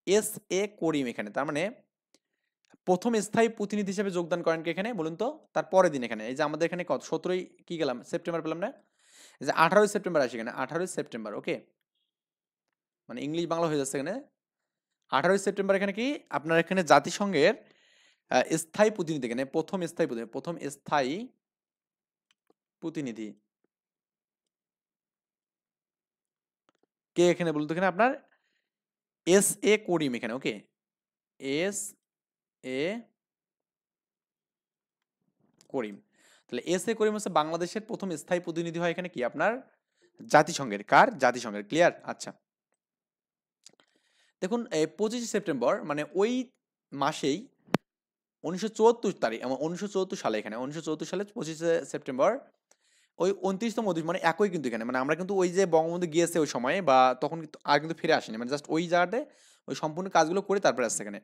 [SPEAKER 1] এস এ করিম এখানে। তার মানে প্রথম স্থায়ী প্রতিনিধি হিসেবে যোগদান করেন কি এখানে বলুন তো, তার পরের দিন এখানে এই যে আমাদের এখানে কত 17ই কি গেলাম সেপ্টেম্বর পেলাম না, এই যে 18ই সেপ্টেম্বর আসে এখানে, 18ই সেপ্টেম্বর। ওকে, মানে ইংলিশ বাংলা হয়ে যাচ্ছে এখানে। 18ই সেপ্টেম্বর এখানে কি আপনার এখানে জাতিসংঘের স্থায়ী প্রতিনিধি, এখানে প্রথম স্থায়ী প্রতিনিধি, প্রথম স্থায়ী প্রতিনিধি কে এখানে বলতো, এখানে আপনার এস এ করিম এখানে। ওকে, এস এ করিম। তাহলে এস এ করিম হচ্ছে বাংলাদেশের প্রথম স্থায়ী প্রতিনিধি হয় এখানে কি আপনার জাতিসংঘের, কার জাতিসংঘের, ক্লিয়ার। আচ্ছা দেখুন 25 সেপ্টেম্বর মানে ওই মাসেই 1974 তারিখ, 1974 সালে এখানে 1974 সালে 25 সেপ্টেম্বর ওই 29তম অধিবেশন, মানে একই কিন্তু এখানে, মানে আমরা কিন্তু ওই যে বঙ্গবন্ধু গিয়েছে ওই সময়ে বা তখন কিন্তু আর কিন্তু ফিরে আসেনি, মানে জাস্ট ওই জায়গাতে ওই সম্পূর্ণ কাজগুলো করে তারপরে আসছে এখানে।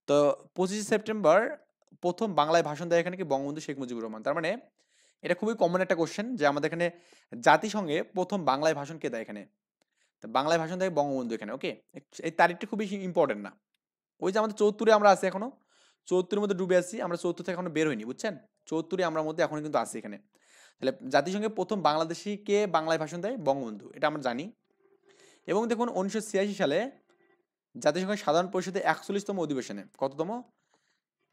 [SPEAKER 1] তো 25 সেপ্টেম্বর প্রথম বাংলায় ভাষণ দেয় এখানে কি বঙ্গবন্ধু শেখ মুজিবুর রহমান। তার মানে এটা খুবই কমন একটা কোশ্চেন যে আমাদের এখানে জাতিসংঘে প্রথম বাংলায় ভাষণ কে দেয় এখানে, তো বাংলায় ভাষণ দেয় বঙ্গবন্ধু এখানে। ওকে, এই তারিখটা খুবই ইম্পর্টেন্ট না, ওই যে আমাদের 74-এ আমরা আছি এখনো, 74-এর মধ্যে ডুবে আছি আমরা, 74 থেকে এখনো বের হইনি, বুঝছেন, 74-এ আমরা মধ্যে এখনো কিন্তু আছি এখানে। তাহলে জাতিসংঘে প্রথম বাংলাদেশি কে বাংলায় ভাষণ দেয়, বঙ্গবন্ধু, এটা আমরা জানি। এবং দেখুন 1986 সালে জাতিসংঘের সাধারণ পরিষদে 41তম অধিবেশনে, কততম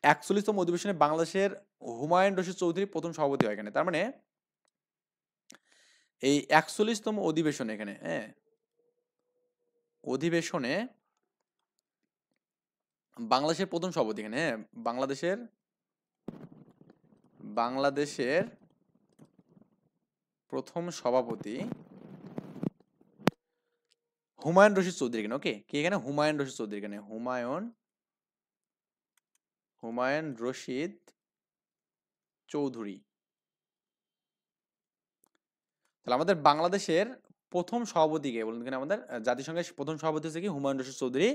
[SPEAKER 1] 41তম অধিবেশনে বাংলাদেশের হুমায়ুন রশিদ চৌধুরী প্রথম সভাপতি হয় এখানে। তার মানে এই 41তম অধিবেশনে এখানে, হ্যাঁ, অধিবেশনে বাংলাদেশের প্রথম সভাপতি এখানে, হ্যাঁ, বাংলাদেশের প্রথম সভাপতি হুমায়ুন রশিদ চৌধুরী এখানে। ওকে, কি এখানে হুমায়ুন রশিদ চৌধুরী এখানে, হুমায়ুন রশিদ চৌধুরী। তাহলে আমাদের বাংলাদেশের প্রথম সভাপতি কে বলুন, এখানে আমাদের জাতিসংঘের প্রথম সভাপতি হচ্ছে কি হুমায়ুন রশিদ চৌধুরী,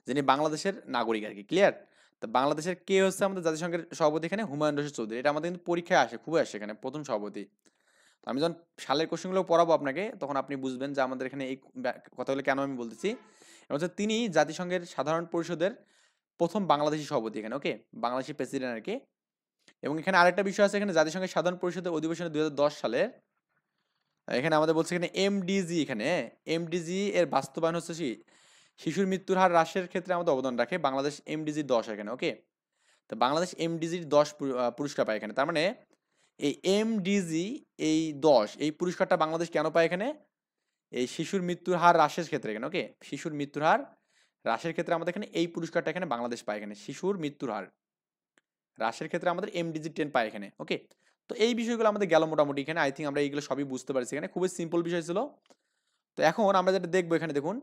[SPEAKER 1] যিনি বাংলাদেশের নাগরিক আর কি, ক্লিয়ার। তো বাংলাদেশের কে হচ্ছে আমাদের জাতিসংঘের সভাপতি এখানে, হুমায়ুন রশিদ চৌধুরী, এটা আমাদের কিন্তু পরীক্ষায় আসে, খুবই আসে এখানে প্রথম সভাপতি। তো আমি যখন সালের কোশ্চেনগুলো পড়াবো আপনাকে তখন আপনি বুঝবেন যে আমাদের এখানে এই কথাগুলো কেন আমি বলতেছি। এবং হচ্ছে তিনি জাতিসংঘের সাধারণ পরিষদের প্রথম বাংলাদেশি সভাপতি এখানে। ওকে, বাংলাদেশি প্রেসিডেন্ট আর কি। এবং এখানে আরেকটা বিষয় আছে, এখানে জাতিসংঘের সাধারণ পরিষদের অধিবেশনে 2010 সালে এখানে আমাদের বলছে এখানে এমডিজি, এখানে এমডিজি এর বাস্তবায়ন হচ্ছে শিশুর মৃত্যুর হার হ্রাসের ক্ষেত্রে আমাদের অবদান রাখে বাংলাদেশ এমডিজি 10 এখানে। ওকে, তো বাংলাদেশ এমডিজি 10 পুরস্কার পায় এখানে। তার মানে এই এমডিজি এই 10 এই পুরস্কারটা বাংলাদেশ কেন পায় এখানে, এই শিশুর মৃত্যুর হার হ্রাসের ক্ষেত্রে এখানে। ওকে, শিশুর মৃত্যুর হার হ্রাসের ক্ষেত্রে আমাদের এখানে এই পুরস্কারটা এখানে বাংলাদেশ পায় এখানে, শিশুর মৃত্যুর হার হ্রাসের ক্ষেত্রে আমাদের এমডিজি 10 পায় এখানে। ওকে, তো এই বিষয়গুলো আমাদের গেল মোটামুটি এখানে, আই থিঙ্ক আমরা এইগুলো সবই বুঝতে পারছি এখানে, খুবই সিম্পল বিষয় ছিল। তো এখন আমরা যেটা দেখবো এখানে দেখুন,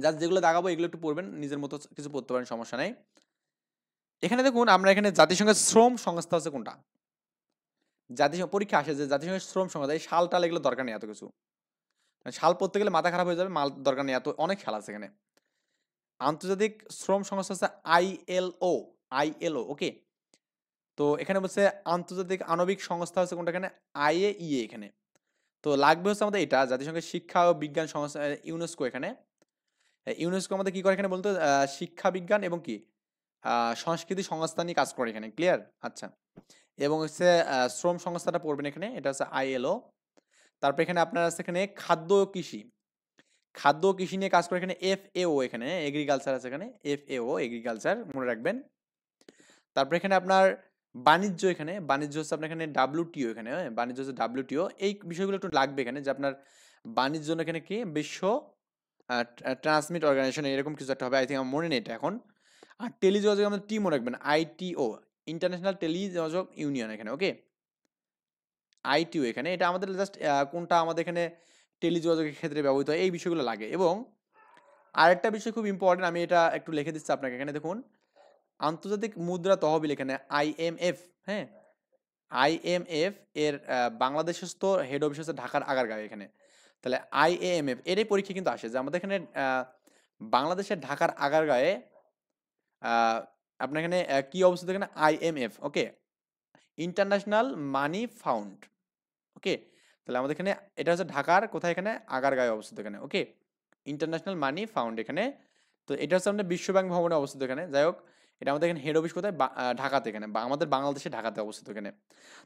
[SPEAKER 1] জাস্ট যেগুলো দেখাবো এগুলো একটু পড়বেন, নিজের মতো কিছু পড়তে পারেন, সমস্যা নাই। এখানে দেখুন আমরা এখানে জাতিসংঘের শ্রম সংস্থা হচ্ছে কোনটা, জাতিসংঘ পরীক্ষা আসে যে জাতিসংঘের শ্রম সংস্থা, এই সাল টাল এগুলো দরকার নেই এত কিছু। সাল পড়তে গেলে মাথা খারাপ হয়ে যাবে, মাল দরকার নেই, এত অনেক সাল আছে এখানে। আন্তর্জাতিক শ্রম সংস্থা হচ্ছে আইএলও, আইএলও, ওকে। তো এখানে বলছে আন্তর্জাতিক আণবিক সংস্থা হচ্ছে কোনটা এখানে, আইএইএ এখানে। তো লাগবে হচ্ছে আমাদের এটা জাতিসংঘের শিক্ষা ও বিজ্ঞান সংস্থা, ইউনেস্কো এখানে। ইউনেস্কো আমাদের কি করে এখানে বলতো, শিক্ষা বিজ্ঞান এবং কি সংস্কৃতি সংস্থা নিয়ে কাজ করে এখানে, ক্লিয়ার? আচ্ছা, এবং হচ্ছে শ্রম সংস্থাটা পড়বেন এখানে, এটা হচ্ছে আইএলও। তারপর এখানে আপনার আছে এখানে খাদ্য ও কৃষি, খাদ্য ও কৃষি নিয়ে কাজ করে এখানে এফএও, এখানে এগ্রিকালচার আছে এখানে, এফএও এগ্রিকালচার মনে রাখবেন। তারপর এখানে আপনার বাণিজ্য, এখানে বাণিজ্য হচ্ছে আপনার এখানে ডাব্লিউটিও, এখানে বাণিজ্য হচ্ছে ডাব্লিউটিও। এই বিষয়গুলো একটু লাগবে এখানে, যে আপনার বাণিজ্য জন্য এখানে কি বিশ্ব ট্রান্সমিট অর্গানাইজেশন এরকম কিছু একটা হবে, আই থিঙ্ক আমার মনে নেই এটা এখন। আর টেলিযোগাযোগ আমাদের টি মনে রাখবেন, আইটিও, ইন্টারন্যাশনাল টেলিযোগাযোগ ইউনিয়ন এখানে, ওকে। আইটিও এখানে, এটা আমাদের জাস্ট কোনটা আমাদের এখানে টেলিযোগাযোগের ক্ষেত্রে ব্যবহৃত হয় এই বিষয়গুলো লাগে। এবং আরেকটা বিষয় খুব ইম্পর্টেন্ট, আমি এটা একটু লিখে দিচ্ছি আপনাকে এখানে, দেখুন আন্তর্জাতিক মুদ্রা তহবিল এখানে আইএমএফ, হ্যাঁ আইএমএফ এর বাংলাদেশের তো হেড অফিস হচ্ছে ঢাকার আগারগাঁও এখানে। তাহলে আইএমএফ এর এই পরীক্ষা কিন্তু আসে যে আমাদের এখানে বাংলাদেশের ঢাকার আগারগাঁয়ে আপনার এখানে কি অবস্থিত এখানে, আইএমএফ, ওকে, ইন্টারন্যাশনাল মানি ফাউন্ড, ওকে। তাহলে আমাদের এখানে এটা হচ্ছে ঢাকার কোথায়, এখানে আগারগাঁয়ে অবস্থিত এখানে, ওকে, ইন্টারন্যাশনাল মানি ফাউন্ড এখানে। তো এটা হচ্ছে আমাদের বিশ্বব্যাংক ভবনে অবস্থিত এখানে, যাই হোক এটা আমাদের এখানে হেড অফিস কোথায়, ঢাকাতে এখানে, বা আমাদের বাংলাদেশে ঢাকাতে অবস্থিত এখানে।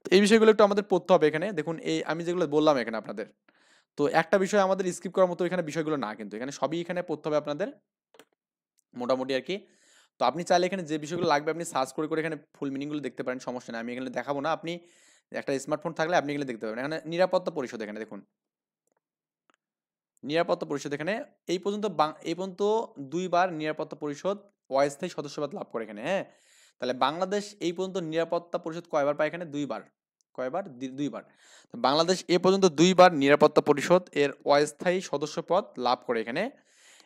[SPEAKER 1] তো এই বিষয়গুলো একটু আমাদের পড়তে হবে এখানে, দেখুন এই আমি যেগুলো বললাম এখানে আপনাদের, তো একটা বিষয় আমাদের স্কিপ করার মতো এখানে বিষয়গুলো না, কিন্তু এখানে সবই এখানে পড়তে হবে আপনাদের মোটামুটি আর কি। তো আপনি চাইলে এখানে যে বিষয়গুলো লাগবে আপনি সার্চ করে করে এখানে ফুল মিনিংগুলো দেখতে পারেন, সমস্যা নেই, আমি এখানে দেখাবো না, আপনি একটা স্মার্টফোন থাকলে আপনি এগুলো দেখতে পাবেন। এখানে নিরাপত্তা পরিষদ, এখানে দেখুন নিরাপত্তা পরিষদ এখানে এই পর্যন্ত 2বার নিরাপত্তা পরিষদ অস্থায়ী সদস্যপদ লাভ করে এখানে, হ্যাঁ। তাহলে বাংলাদেশ এই পর্যন্ত নিরাপত্তা পরিষদ কয়বার পায় এখানে, 2বার। কয়বার? 2বার। বাংলাদেশ এ পর্যন্ত 2বার নিরাপত্তা পরিষদ এর অস্থায়ী সদস্যপদ লাভ করে এখানে।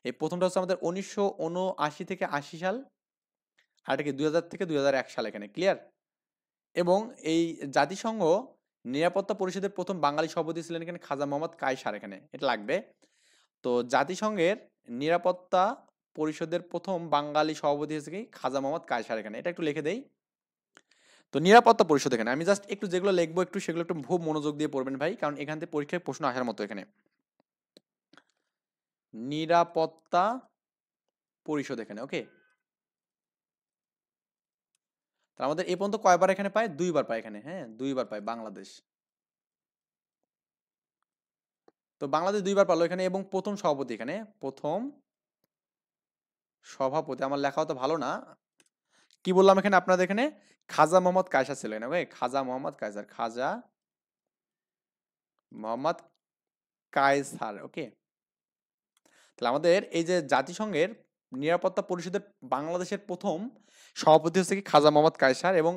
[SPEAKER 1] এই প্রথমটা হচ্ছে আমাদের 1979 থেকে 80 সাল, আর এটা কি 2000 থেকে 2001 সাল এখানে, ক্লিয়ার? এবং এই জাতিসংঘ নিরাপত্তা পরিষদের প্রথম বাঙালি সভাপতি ছিলেন এখানে খাজা মোহাম্মদ কায়সার, এখানে এটা লাগবে। তো জাতিসংঘের নিরাপত্তা পরিষদের প্রথম বাঙালি সভাপতি হচ্ছে কি খাজা মোহাম্মদ কায়সার, এখানে এটা একটু লিখে দেই। তো নিরাপত্তা পরিষদ এখানে আমি জাস্ট একটু যেগুলো লিখবো একটু সেগুলো একটু খুব মনোযোগ দিয়ে পড়বেন ভাই, কারণ এখান থেকে পরীক্ষায় প্রশ্ন আসার মতো এখানে। নিরাপত্তা পরিষদ এখানে, ওকে। তার আমাদের এই পর্যন্ত কয়বার এখানে পায়, 2বার পায় এখানে, হ্যাঁ 2বার পায় বাংলাদেশ। তো বাংলাদেশ 2বার পারলো এখানে, এবং প্রথম সভাপতি এখানে, প্রথম সভাপতি, আমার লেখা তো ভালো না, কি বললাম এখানে আপনাদের এখানে খাজা মোহাম্মদ কায়সার ছিল এখানে, ওকে, খাজা মোহাম্মদ কায়সার, খাজা মোহাম্মদ কায়সার, ওকে। তাহলে আমাদের এই যে জাতিসংঘের নিরাপত্তা পরিষদের বাংলাদেশের প্রথম সভাপতি হচ্ছে কি খাজা মোহাম্মদ কায়সার, এবং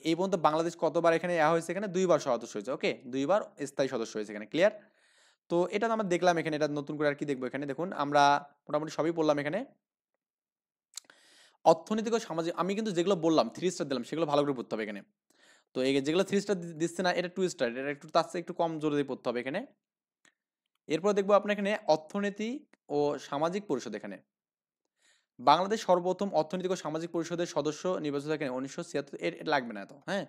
[SPEAKER 1] এই পর্যন্ত বাংলাদেশ কতবার এখানে হয়েছে, এখানে 2বার সদস্য হয়েছে, ওকে, 2বার স্থায়ী সদস্য হয়েছে এখানে, ক্লিয়ার? তো এটা আমরা দেখলাম এখানে, এটা নতুন করে আর কি দেখবো এখানে, দেখুন আমরা মোটামুটি সবই বললাম এখানে। অর্থনৈতিক ও সামাজিক, আমি কিন্তু যেগুলো বললাম 3 স্টার দিলাম সেগুলো ভালো করে পড়তে হবে এখানে। তো এই যেগুলো 3 স্টার দিচ্ছে না এটা 2 স্টার, এটা একটু তার চেয়ে একটু কম জোরে দিয়ে পড়তে হবে এখানে। এরপর দেখবো আপনার এখানে অর্থনীতি ও সামাজিক পরিষদ, এখানে বাংলাদেশ সর্বপ্রথম অর্থনৈতিক ও সামাজিক পরিষদের সদস্য নির্বাচিত এখানে 1976, এর লাগবে না এত, হ্যাঁ।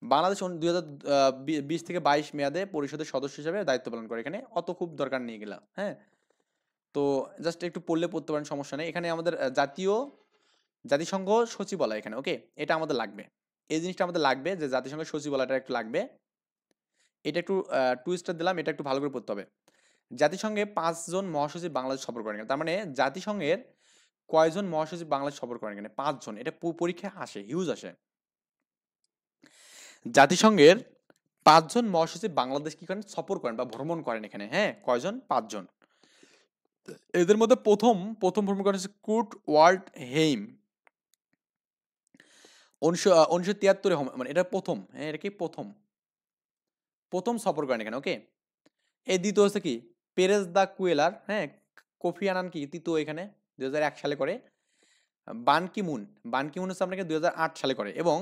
[SPEAKER 1] বাংলাদেশ 2020 থেকে 22 মেয়াদে পরিষদের সদস্য হিসেবে দায়িত্ব পালন করে এখানে, অত খুব দরকার নিয়ে গেলাম, হ্যাঁ। তো জাস্ট একটু পড়লে পড়তে পারেন, সমস্যা নেই। এখানে আমাদের জাতিসংঘ সচিবালয় এখানে, ওকে, এটা আমাদের লাগবে, এই জিনিসটা আমাদের লাগবে যে জাতিসংঘ সচিবালয়টা একটু লাগবে, এটা একটু 2 স্টার দিলাম, এটা একটু ভালো করে পড়তে হবে। জাতিসংঘে 5 জন মহাসচিব বাংলাদেশ সফর করেন, তার মানে জাতিসংঘের কয়জন মহাসচিব বাংলাদেশ সফর করেন এখানে, 5 জন, এটা পরীক্ষায় আসে, হিউজ আসে। জাতিসংঘের 5 জন মহাসচিব বাংলাদেশ কি করেন, সফর করেন বা ভ্রমণ করেন এখানে, হ্যাঁ কয়জন, 5 জন। এদের মধ্যে প্রথম ভ্রমণ করেন হচ্ছে কুর্ট ওয়াল্ড হেইম, 1973 মানে এটা প্রথম, হ্যাঁ এটা কি প্রথম সফর করেন এখানে, ওকে। এই দ্বিতীয় হচ্ছে কি পেরেজ দা কুয়েলার, হ্যাঁ কোফি আনান কি তৃতীয় এখানে 2001 সালে করে। বান কি মুন হচ্ছে আপনাকে 2008 সালে করে, এবং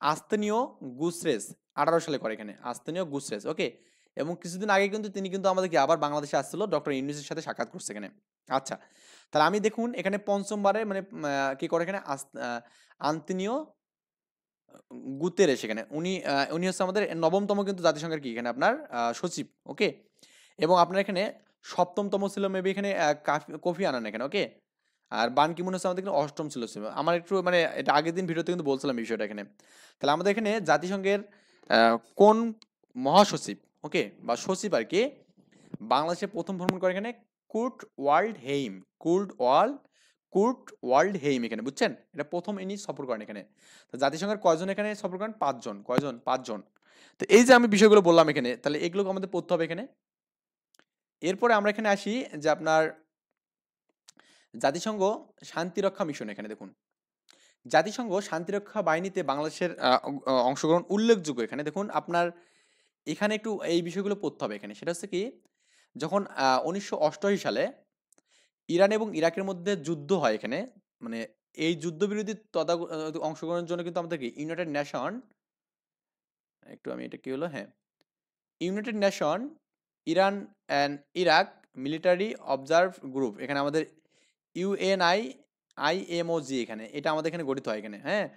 [SPEAKER 1] আস্তেনীয় গুসরেস 18 সালে করে এখানে, আস্তেনীয় গুসরেস, ওকে। এবং কিছুদিন আগে কিন্তু তিনি কিন্তু আমাদেরকে আবার বাংলাদেশে আসছিল, ডক্টর ইউনূসের সাথে সাক্ষাৎ করছে এখানে। আচ্ছা, তাহলে আমি দেখুন এখানে পঞ্চমবারে মানে কি করে এখানে আন্তনিও গুতেরেস এখানে উনি হচ্ছে আমাদের নবমতম কিন্তু জাতিসংঘের কি এখানে আপনার সচিব, ওকে। এবং আপনার এখানে সপ্তমতম ছিল মেবি এখানে কোফি আনান এখানে, ওকে। আর বান কি মুন হচ্ছে আমাদের এখানে অষ্টম ছিল। আমার একটু মানে এটা আগের দিন ভিডিওতে কিন্তু বলছিলাম এই বিষয়টা এখানে। তাহলে আমাদের এখানে জাতিসংঘের কোন মহাসচিব, ওকে, বা সচিব আর কি বাংলাদেশে প্রথম ভ্রমণ করে এখানে কুর্ট ওয়ার্ল্ড হেইম, কুর্ট ওয়ার্ল্ড হেইম এখানে, বুঝছেন? এটা প্রথম ইনি সফর করেন এখানে। তো জাতিসংঘের কয়জন এখানে সফর করেন? 5 জন। কয়জন? 5 জন। তো এই যে আমি বিষয়গুলো বললাম এখানে, তাহলে এগুলো আমাদের পড়তে হবে এখানে। এরপরে আমরা এখানে আসি যে আপনার জাতিসংঘ শান্তিরক্ষা মিশন। এখানে দেখুন জাতিসংঘ শান্তিরক্ষা বাহিনীতে বাংলাদেশের অংশগ্রহণ উল্লেখযোগ্য। এখানে দেখুন আপনার এখানে একটু এই বিষয়গুলো পড়তে হবে এখানে। সেটা হচ্ছে কি, যখন 1988 সালে ইরান এবং ইরাকের মধ্যে যুদ্ধ হয় এখানে, মানে এই যুদ্ধবিরোধী অংশগ্রহণের জন্য কিন্তু আমাদের কি ইউনাইটেড নেশন, একটু আমি এটা কি হলো, হ্যাঁ, United nation Iran and Iraq military observe group, এখানে আমাদের IMOG এখানে, এটা আমাদের এখানে গঠিত হয় এখানে, হ্যাঁ।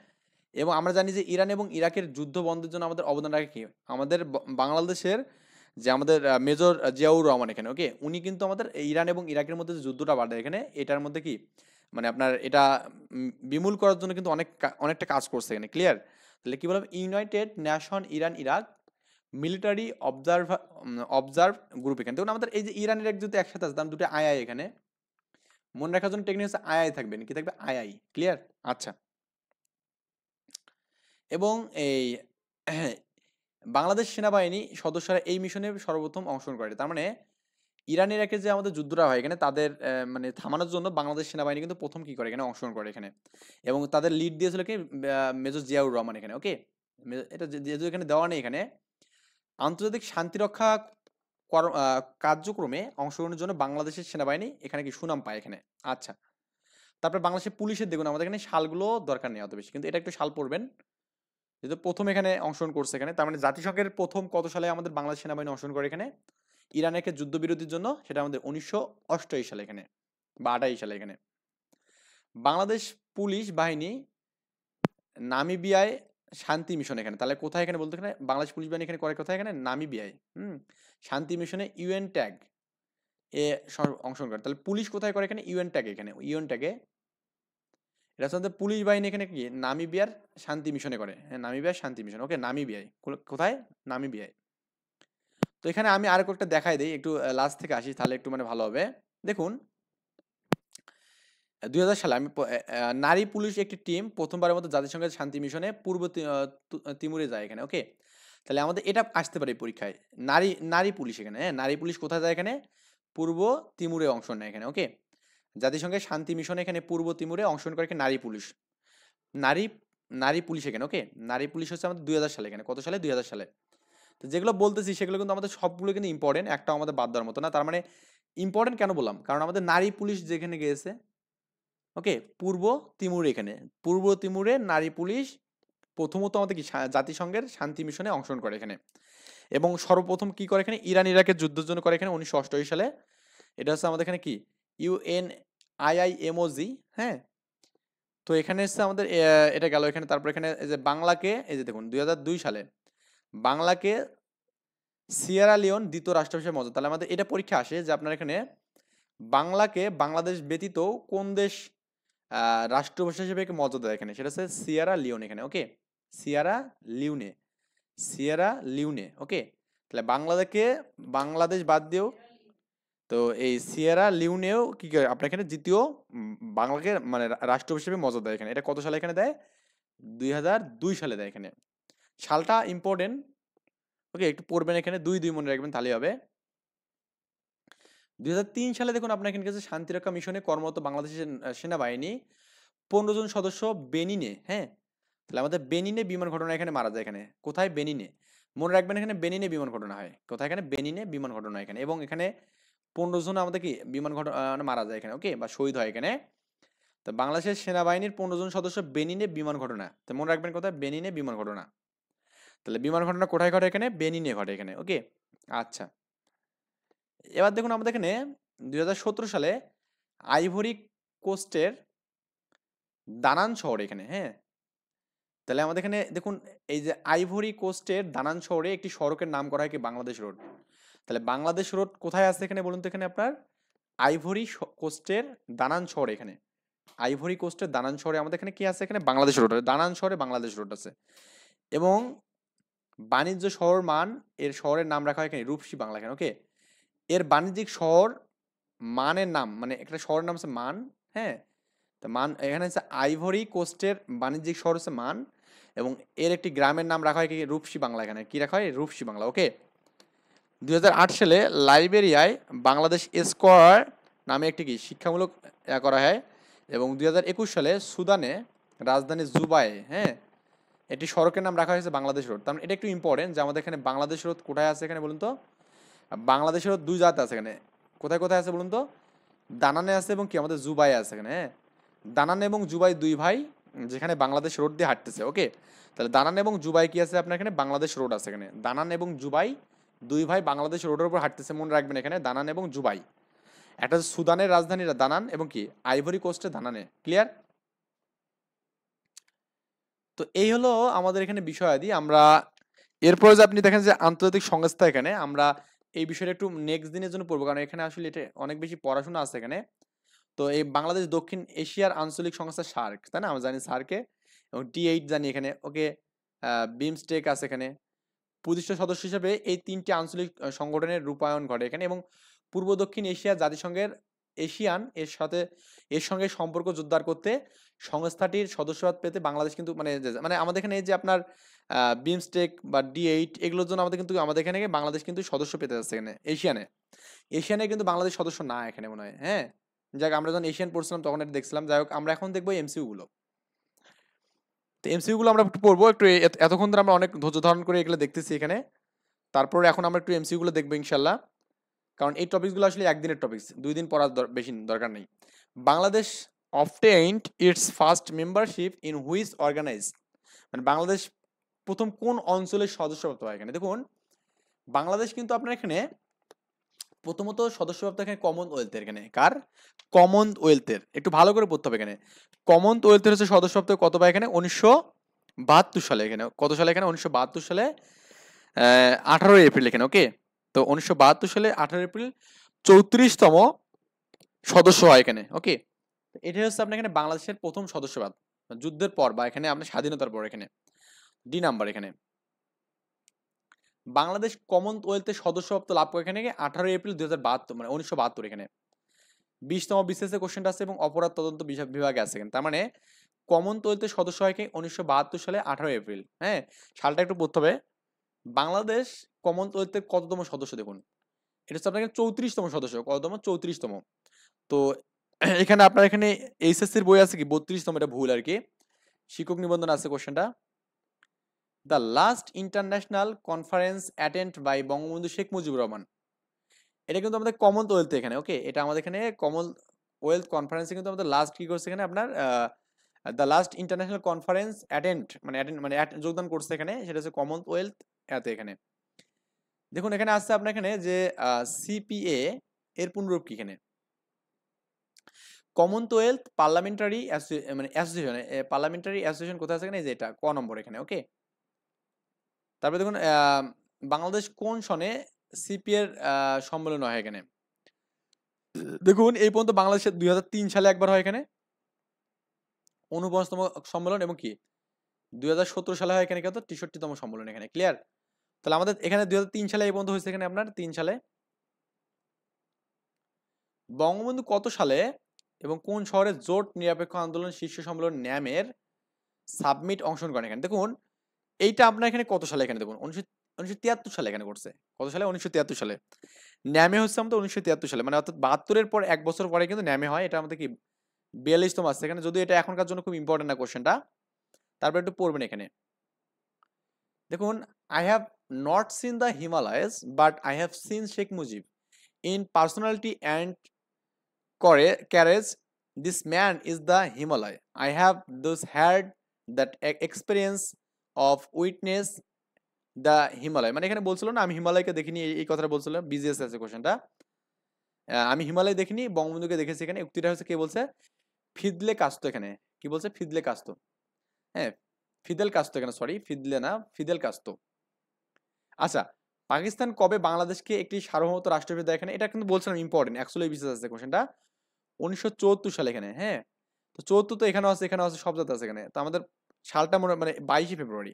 [SPEAKER 1] এবং আমরা জানি যে ইরান এবং ইরাকের যুদ্ধ বন্ধের জন্য আমাদের অবদান রাখে কি আমাদের বাংলাদেশের যে আমাদের মেজর জিয়াউর রহমান এখানে, ওকে। উনি কিন্তু আমাদের ইরান এবং ইরাকের মধ্যে যে যুদ্ধটা বাড়ে এখানে, এটার মধ্যে কি মানে আপনার এটা বিমূল করার জন্য কিন্তু অনেকটা কাজ করছে এখানে, ক্লিয়ার? তাহলে কি বললাম, United nation Iran Iraq military observe group এখানে। দেখুন আমাদের এই যে ইরান ইরাক যদি একসাথে আছে, দুটো আই এখানে মনে রাখার জন্য টেকনিক হচ্ছে আই থাকবেন, কি থাকবে? I, clear? আচ্ছা, এবং এই বাংলাদেশ সেনাবাহিনী সদস্যরা এই মিশনে সর্বপ্রথম অংশগ্রহণ করে। তার মানে ইরান ইরাকের যে আমাদের যুদ্ধটা হয় এখানে, তাদের মানে থামানোর জন্য বাংলাদেশ সেনাবাহিনী কিন্তু প্রথম কি করে এখানে অংশগ্রহণ করে এখানে। এবং তাদের লিড দিয়েছিল কি মেজর জিয়াউর রহমান এখানে, ওকে। এটা যেহেতু এখানে দেওয়া নেই এখানে, আন্তর্জাতিক শান্তিরক্ষা কার্যক্রমে অংশগ্রহণের জন্য বাংলাদেশের সেনাবাহিনী এখানে কি সুনাম পায় এখানে। আচ্ছা, তারপরে বাংলাদেশের পুলিশের দেখুন আমাদের এখানে সালগুলো দরকার নেই অত বেশি, কিন্তু এটা একটু সাল পড়বেন যেহেতু প্রথম এখানে অংশগ্রহণ করছে এখানে। তার মানে জাতিসংঘের প্রথম কত সালে আমাদের বাংলাদেশ সেনাবাহিনী অংশগ্রহণ করে এখানে ইরানের যুদ্ধবিরতির জন্য? সেটা আমাদের 1988 সালে এখানে বা 28 সালে এখানে। বাংলাদেশ পুলিশ বাহিনী নামিবিয়ায় শান্তি মিশন এখানে, তাহলে কোথায় এখানে বলতে এখানে বাংলাদেশ পুলিশ বাহিনী এখানে করে কোথায়? এখানে নামিবিয়ায়, শান্তি মিশনে ইউএন ট্যাগ এ অংশগ্রহণ করে। তাহলে পুলিশ কোথায় করে? এখানে ইউএন ট্যাগ এখানে, ইউএন ট্যাগে। এটা হচ্ছে পুলিশ বাহিনী এখানে কি নামিবিয়ার শান্তি মিশনে করে, হ্যাঁ, নামিবিয়ার শান্তি মিশন, ওকে। নামিবিয়ায়, কোথায়? নামিবিয়ায়। তো এখানে আমি আর একটা দেখাই দিই, একটু লাস্ট থেকে আসি তাহলে একটু মানে ভালো হবে। দেখুন 2000 সালে আমি নারী পুলিশ একটি টিম প্রথমবারের মতো জাতিসংঘের শান্তি মিশনে পূর্ব তিমুরে যায় এখানে, ওকে। তাহলে আমাদের এটা আসতে পারে পরীক্ষায়, নারী পুলিশ এখানে, হ্যাঁ, নারী পুলিশ কোথায় যায় এখানে? পূর্ব তিমুরে অংশ নেয় এখানে, ওকে। জাতিসংঘের শান্তি মিশনে এখানে পূর্ব তিমুরে অংশগ্রহণ করে নারী পুলিশ, নারী নারী পুলিশ এখানে, ওকে। নারী পুলিশ হচ্ছে আমাদের 2000 সালে এখানে, কত সালে? 2000 সালে। তো যেগুলো বলতেছি সেগুলো কিন্তু আমাদের সবগুলো কিন্তু ইম্পর্টেন্ট, একটাও আমাদের বাদ দেওয়ার মতো না। তার মানে ইম্পর্টেন্ট কেন বললাম? কারণ আমাদের নারী পুলিশ যেখানে গিয়েছে, ওকে, পূর্ব তিমুরে এখানে, পূর্ব তিমুরে নারী পুলিশ প্রথমত আমাদের কি জাতিসংঘের শান্তি মিশনে অংশগ্রহণ করে এখানে। এবং সর্বপ্রথম কি করে এখানে? ইরান ইরাকের যুদ্ধের জন্য করে এখানে 1988 সালে। এটা হচ্ছে আমাদের এখানে কি UNIIMOG, হ্যাঁ। তো এখানে হচ্ছে আমাদের এটা গেল এখানে। তারপর এখানে এই যে বাংলাকে, এই যে দেখুন 2002 সালে বাংলাকে সিয়েরা লিওন দ্বিতীয় রাষ্ট্র হিসেবে মর্যাদা। তাহলে আমাদের এটা পরীক্ষা আসে যে আপনার এখানে বাংলাকে বাংলাদেশ ব্যতীত কোন দেশ রাষ্ট্রভাষা হিসেবে মর্যাদা দেয় এখানে? সেটা হচ্ছে সিয়েরা লিওন এখানে, ওকে। সিয়েরা লিওনে, সিয়েরা লিওনে, ওকে। তাহলে বাংলাদেশ বাদ দিয়েও তো এই সিয়েরা লিওনেও কি করে আপনার এখানে দ্বিতীয় বাংলাকে মানে রাষ্ট্র হিসেবে মর্যাদা দেয় এখানে। এটা কত সালে এখানে দেয়? 2002 সালে দেয় এখানে। সালটা ইম্পর্টেন্ট, ওকে। একটু পড়বেন এখানে, 2 মনে রাখবেন তাহলেই হবে। 2003 সালে দেখুন আপনার এখানে কাছে শান্তিরক্ষা মিশনে কর্মরত বাংলাদেশের সেনাবাহিনী 15 জন সদস্য বেনিনে, হ্যাঁ। তাহলে আমাদের বেনিনে বিমান ঘটনা এখানে মারা যায় এখানে। কোথায়? বেনিনে। মনে রাখবেন এখানে বেনিনে বিমান ঘটনা হয়। কোথায়? এখানে বেনিনে বিমান ঘটনা এখানে। এবং এখানে 15 জন আমাদের কি বিমান ঘটনা মারা যায় এখানে, ওকে, বা শহীদ হয় এখানে। তো বাংলাদেশের সেনাবাহিনীর 15 জন সদস্য বেনিনে বিমান ঘটনা, তো মনে রাখবেন কোথায়? বেনিনে বিমান ঘটনা। তাহলে বিমান ঘটনা কোথায় ঘটে? এখানে বেনিনে ঘটে এখানে, ওকে। আচ্ছা, এবার দেখুন আমাদের এখানে 2017 সালে আইভরি কোস্টের দানান শহর এখানে, হ্যাঁ, তাহলে আমাদের এখানে দেখুন এই যে আইভরি কোস্টের দানান শহরে একটি সড়কের নাম করা হয় কি বাংলাদেশ রোড। তাহলে বাংলাদেশ রোড কোথায় আছে এখানে বলুন তো এখানে আপনার আইভরি কোস্টের দানান শহর এখানে, আইভরি কোস্টের দানান শহরে আমাদের এখানে কি আছে এখানে বাংলাদেশ রোড, দানান শহরে বাংলাদেশ রোড আছে। এবং বাণিজ্য শহর মান এর শহরের নাম রাখা হয় এখানে রূপসী বাংলা এখানে, ওকে। এর বাণিজ্যিক শহর মানের নাম মানে একটা শহরের নাম হচ্ছে মান, হ্যাঁ, তো মান এখানে হচ্ছে আইভরি কোস্টের বাণিজ্যিক শহর হচ্ছে মান এবং এর একটি গ্রামের নাম রাখা হয় কি রূপসী বাংলা এখানে কি রাখা হয় রূপসী বাংলা, ওকে। 2008 সালে লাইবেরিয়ায় বাংলাদেশ স্কয়ার নামে একটি কি শিক্ষামূলক করা হয় এবং 2021 সালে সুদানে রাজধানী জুবায়, হ্যাঁ, একটি সড়কের নাম রাখা হয়েছে বাংলাদেশ রোড। তার মানে এটা একটু ইম্পর্টেন্ট যে আমাদের এখানে বাংলাদেশ রোড কোথায় আছে এখানে বলুন তো, বাংলাদেশ রোড দুই জাত আছে এখানে, কোথায় কোথায় আছে বলুন তো, দানানে আছে এবং কি আমাদের জুবাই আছে এখানে, হ্যাঁ, দানান এবং জুবাই দুই ভাই যেখানে বাংলাদেশ রোড দিয়ে হাঁটতেছে, ওকে। তাহলে দানান এবং জুবাই কি আছে আপনার এখানে বাংলাদেশ রোড আছে এখানে, দানান এবং জুবাই দুই ভাই বাংলাদেশ রোডের উপর হাঁটতেছে, মনে রাখবেন এখানে দানান এবং জুবাই। একটা সুদানের রাজধানী দানান এবং কি আইভরি কোস্টে দানানে, ক্লিয়ার। তো এই হলো আমাদের এখানে বিষয়াদি। আমরা এরপরে যে আপনি দেখেন যে আন্তর্জাতিক সংস্থা, এখানে আমরা এই বিষয়টা একটু নেক্সট দিনের জন্য পড়বো কারণ এখানে আসলে এটা অনেক বেশি পড়াশোনা আছে এখানে। তো এই বাংলাদেশ দক্ষিণ এশিয়ার আঞ্চলিক সংস্থা সার্ক, তাই না, আমরা জানি সার্কে, এবং T8 জানি এখানে, ওকে। বিমস্টেক আছে এখানে। প্রতিষ্ঠা সদস্য হিসেবে এই তিনটি আঞ্চলিক সংগঠনের রূপায়ণ ঘটে এখানে এবং পূর্ব দক্ষিণ এশিয়া জাতিসংঘের এশিয়ান এর সঙ্গে সম্পর্ক জোরদার করতে সংস্থাটির সদস্যপদ পেতে বাংলাদেশ কিন্তু মানে আমাদের এখানে এই যে আপনার বিমস্টেক বা D8 এগুলোর জন্য আমাদের এখানে বাংলাদেশ কিন্তু সদস্য পেতে যাচ্ছে এখানে এশিয়ানে কিন্তু বাংলাদেশ সদস্য না এখানে মনে হয়, হ্যাঁ। যাক আমরা যখন এশিয়ান পড়ছিলাম তখন এটা দেখছিলাম, যাই হোক আমরা এখন দেখবো এমসিইউ গুলো। তো এমসিইউ গুলো আমরা একটু পড়বো, একটু এতক্ষণ ধরে আমরা অনেক ধৈর্য ধারণ করে এগুলো দেখতেছি এখানে। তারপরে এখন আমরা একটু এমসিইউ গুলো দেখবো ইনশাল্লাহ, কারণ এই টপিকসগুলো আসলে একদিনের টপিকস, 2 দিন পড়ার বেশি দরকার নেই। Bangladesh obtained its first membership in which organized, মানে বাংলাদেশ প্রথম কোন অঞ্চলের সদস্যপ্রাপ্ত হয় এখানে দেখুন। বাংলাদেশ কিন্তু আপনার এখানে প্রথমত সদস্যপ্রাপ্ত এখানে কমনওয়েলথের, এখানে কার কমনওয়েলথের, একটু ভালো করে পড়তে হবে এখানে। কমনওয়েলথের হচ্ছে সদস্যপ্রাপ্ত কত পায় এখানে 1972 সালে, এখানে কত সালে এখানে 1972 সালে 18 এপ্রিল এখানে, ওকে। তো 1972 সালে 18 এপ্রিল 34তম সদস্য হয় এখানে, ওকে। এটাই হচ্ছে আপনার এখানে বাংলাদেশের প্রথম সদস্যপদ যুদ্ধের পর বা এখানে আপনার স্বাধীনতার পর এখানে ডি নাম্বার এখানে। বাংলাদেশ কমনওয়েলথের সদস্যত্ব লাভ করে এখানে 18 এপ্রিল 2072 মানে 1972 এখানে 20তম বিসিএস এর কোশ্চেনটা আছে এবং অপরাধ তদন্ত বিভাগে আছে এখানে। তার মানে কমনওয়েলথের সদস্য হয় কি 1972 সালে 18 এপ্রিল, হ্যাঁ, সালটা একটু পড়তে হবে। বাংলাদেশ কমনওয়েলথের কততম সদস্য দেখুন, এটা হচ্ছে আপনার 34তম সদস্য, কততম 34তম। তো এখানে আপনার এখানে এইচএসসির বই আছে কি 32তম, এটা ভুল আর কি, শিক্ষক নিবন্ধন আছে কোশ্চেনটা। The last international conference attend by Bangabandhu Sheikh Mujibur Rahman, এটা কিন্তু আমাদের কমনওয়েলথ এখানে, ওকে। এটা আমাদের এখানে কমনওয়েলথ কনফারেন্সে কিন্তু আমাদের লাস্ট কি করছে এখানে আপনার দ্য লাস্ট ইন্টারন্যাশনাল কনফারেন্স যোগদান করছে এখানে, সেটা হচ্ছে কমনওয়েলথ এতে এখানে। দেখুন এখানে আসছে আপনার এখানে যে সিপিএ এর পূর্ণরূপ কি এখানে, Commonwealth parliamentary association, parliamentary association কোথায় আছে এখানে, যে এটা ক নম্বর এখানে, ওকে। তারপরে দেখুন বাংলাদেশ কোন সনে সিপি এর সম্মেলন হয় এখানে, দেখুন এই পর্যন্ত বাংলাদেশের 2003 সালে একবার হয় এখানে 49তম সম্মেলন এবং কি 2017 সালে হয় এখানে কত 63তম সম্মেলন এখানে, ক্লিয়ার। তাহলে আমাদের এখানে 2003 সালে এই পর্যন্ত হয়েছে এখানে আপনার 3 সালে। বঙ্গবন্ধু কত সালে এবং কোন শহরে জোট নিরপেক্ষ আন্দোলন শীর্ষ সম্মেলন ন্যামের সাবমিট অংশগ্রহণ করেন এখানে, দেখুন এইটা আপনার এখানে কত সালে এখানে দেখুন 1973 সালে এখানে করছে, কত সালে 1973 সালে। ন্যামে হচ্ছে আমাদের 1973 সালে, মানে অর্থাৎ 72-এর পর 1 বছর পরে কিন্তু ন্যামে হয়, এটা আমাদের কি 42তম আসছে এখানে, যদিও এটা এখনকার জন্য খুব ইম্পর্টেন্ট না কোশ্চেনটা, তারপর একটু পড়বেন এখানে। দেখুন I have not seen the Himalayas but I have seen Sheikh Mujib in personality and courage. This man is the Himalaya. I have thus had that experience of witness the Himalaya, মানে এখানে বলছিল না আমি হিমালয়কে দেখিনি, এই কথাটা বলছিল, বিজিএস আছে কোশ্চেনটা। আমি হিমালয় দেখিনি, বঙ্গবন্ধুকে দেখেছি। এখানে উক্তিটা হচ্ছে কে বলছে? ফিদলে কাস্তো। এখানে কি বলছে? ফিদলে কাস্তো। হ্যাঁ, ফিদেল কাস্তো এখানে, সরি ফিদলে না, ফিদেল কাস্তো। আচ্ছা, পাকিস্তান কবে বাংলাদেশকে একটি সার্বভৌমত্ব রাষ্ট্র হিসেবে দেয়? এখানে এটা কিন্তু বলছিলাম ইম্পর্টেন্ট, অ্যাকচুয়ালি বিশেষ আছে কোশ্চেনটা। 1974 সালে এখানে, হ্যাঁ। তো 74 তো এখানে আছে, এখানে আছে, সব জায়গায় আছে এখানে। তো আমাদের সালটা মানে 22শে ফেব্রুয়ারি,